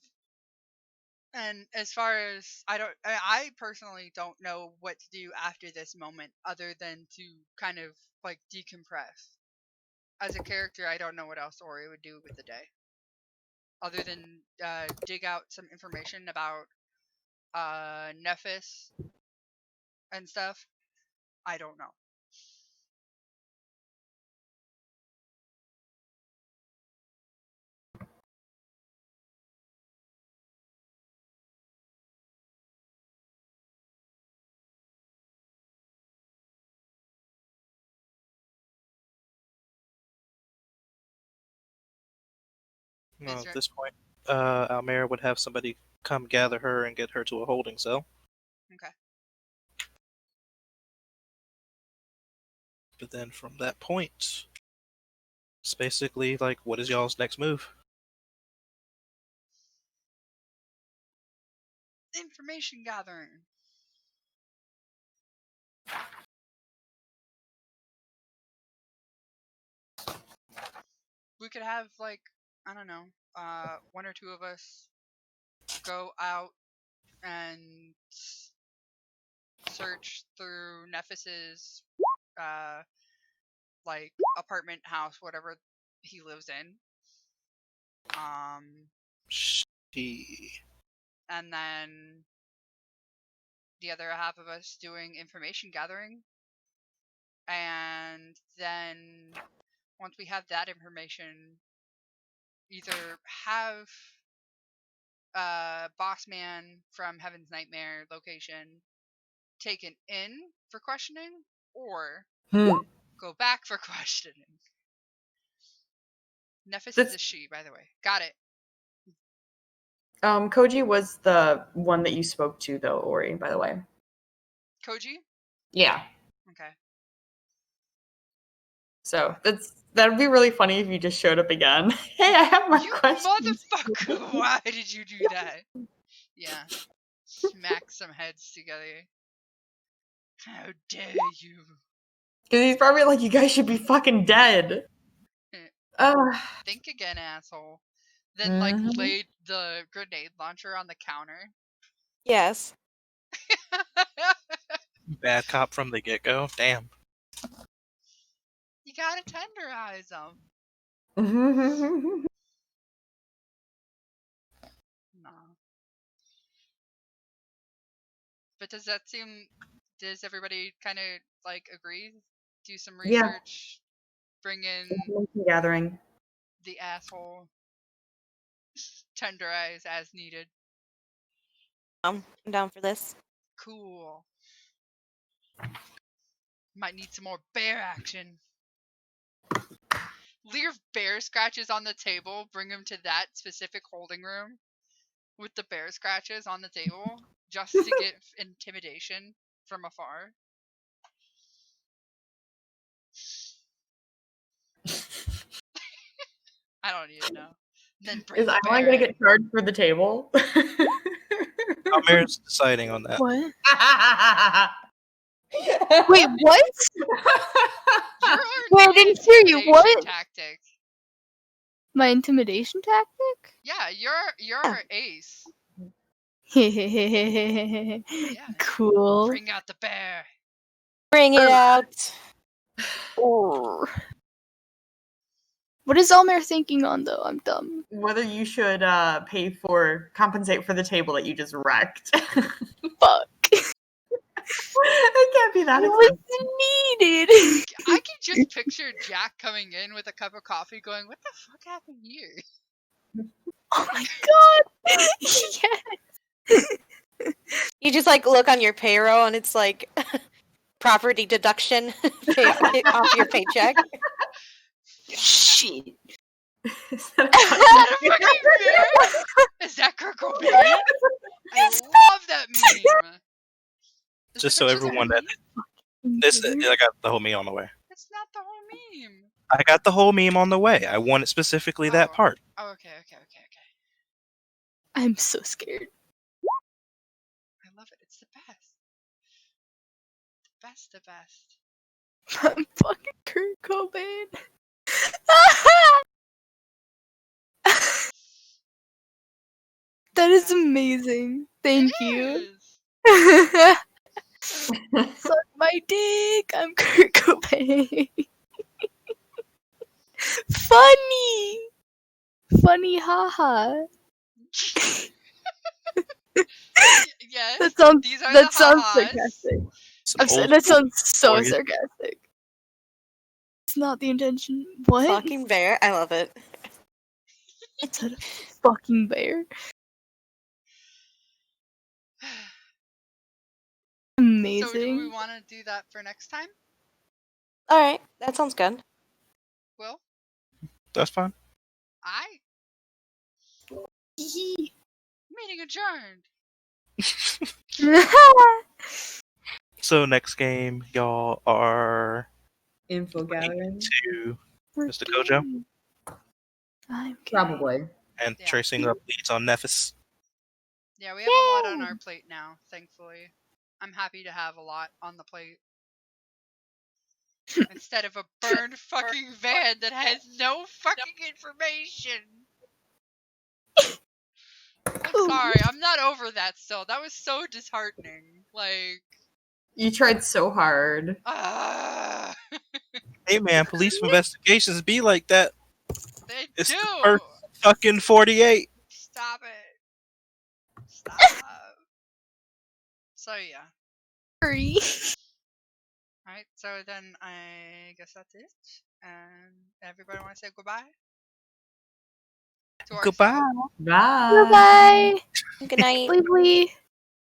And as far as I personally don't know what to do after this moment other than to kind of like decompress. As a character, I don't know what else Ori would do with the day. Other than dig out some information about Nephis and stuff. I don't know. No, Is at there this point, Almera would have somebody come gather her and get her to a holding cell. okay. But then from that point, it's basically like, what is y'all's next move? Information gathering. We could have like, I don't know, one or two of us go out and search through Nephis's like apartment, house, whatever he lives in. She. And then the other half of us doing information gathering. And then once we have that information, either have Boss Man from Heaven's Nightmare location taken in for questioning, or go back for questioning. Nephis is a she, by the way. Got it. Koji was the one that you spoke to, though, Ori, by the way. Koji? Yeah. Okay. So that'd be really funny if you just showed up again. Hey, I have my You questions. motherfucker! Why did you do that? Yeah. Smack some heads together. How dare you? Because he's probably like, you guys should be fucking dead. Think again, asshole. Then, like, laid the grenade launcher on the counter. Yes. Bad cop from the get-go. Damn. You gotta tenderize them. No. But does that seem... Does everybody kind of, like, agree? Do some research? Bring in... Gathering. The asshole. Tenderize as needed. I'm down for this. Cool. Might need some more bear action. Leave bear scratches on the table. Bring them to that specific holding room with the bear scratches on the table just to get intimidation from afar. I don't even know. Then bring Is the Eyeline bear gonna in. get charged for the table? Almir's deciding on that. What? Wait, what? Your Wait, I didn't hear you. intimidation What? Tactic. My intimidation tactic? Yeah, you're ace. Cool. Bring out the bear. Bring it out. Oh. What is Elmer thinking on, though? I'm dumb. Whether you should compensate for the table that you just wrecked. Fuck. It can't be that What's expensive. needed? I can just picture Jack coming in with a cup of coffee going, what the fuck happened here? Oh my god! Yes! You just like look on your payroll and it's like property deduction off your paycheck. Shit. Is that That a fucking bear? Is that Kurt Cobain? I love that meme. Is Just it so a everyone that meme? I got the whole meme on the way. It's not the whole meme. I got the whole meme on the way. I wanted specifically that part. Oh, okay. I'm so scared. I love it. It's the best. The best. I'm fucking Kurt Cobain. That is amazing. Thank you. Suck my dick. I'm Kurt Cobain. Funny, haha. Yes. That sounds These are the ha-has. sarcastic. That sounds so sarcastic. It's not the intention. What? Fucking bear. I love it. It's a fucking bear. Amazing. So do we want to do that for next time? Alright, that sounds good. Will? That's fine. Meeting adjourned. So next game, y'all are info gathering to Mr. Kojo probably and tracing up leads on Nephis. Yeah, we have a lot on our plate now, thankfully. I'm happy to have a lot on the plate. Instead of a burned fucking van that has no fucking information. I'm sorry, I'm not over that still. That was so disheartening. Like, You tried so hard. Hey man, police investigations be like that. They It's do. the first fucking 48. Stop it. Stop. So yeah. Sorry. Alright, so then I guess that's it. And everybody want to say goodbye? To Goodbye. ourselves? Bye. Bye-bye. Good night. Bye.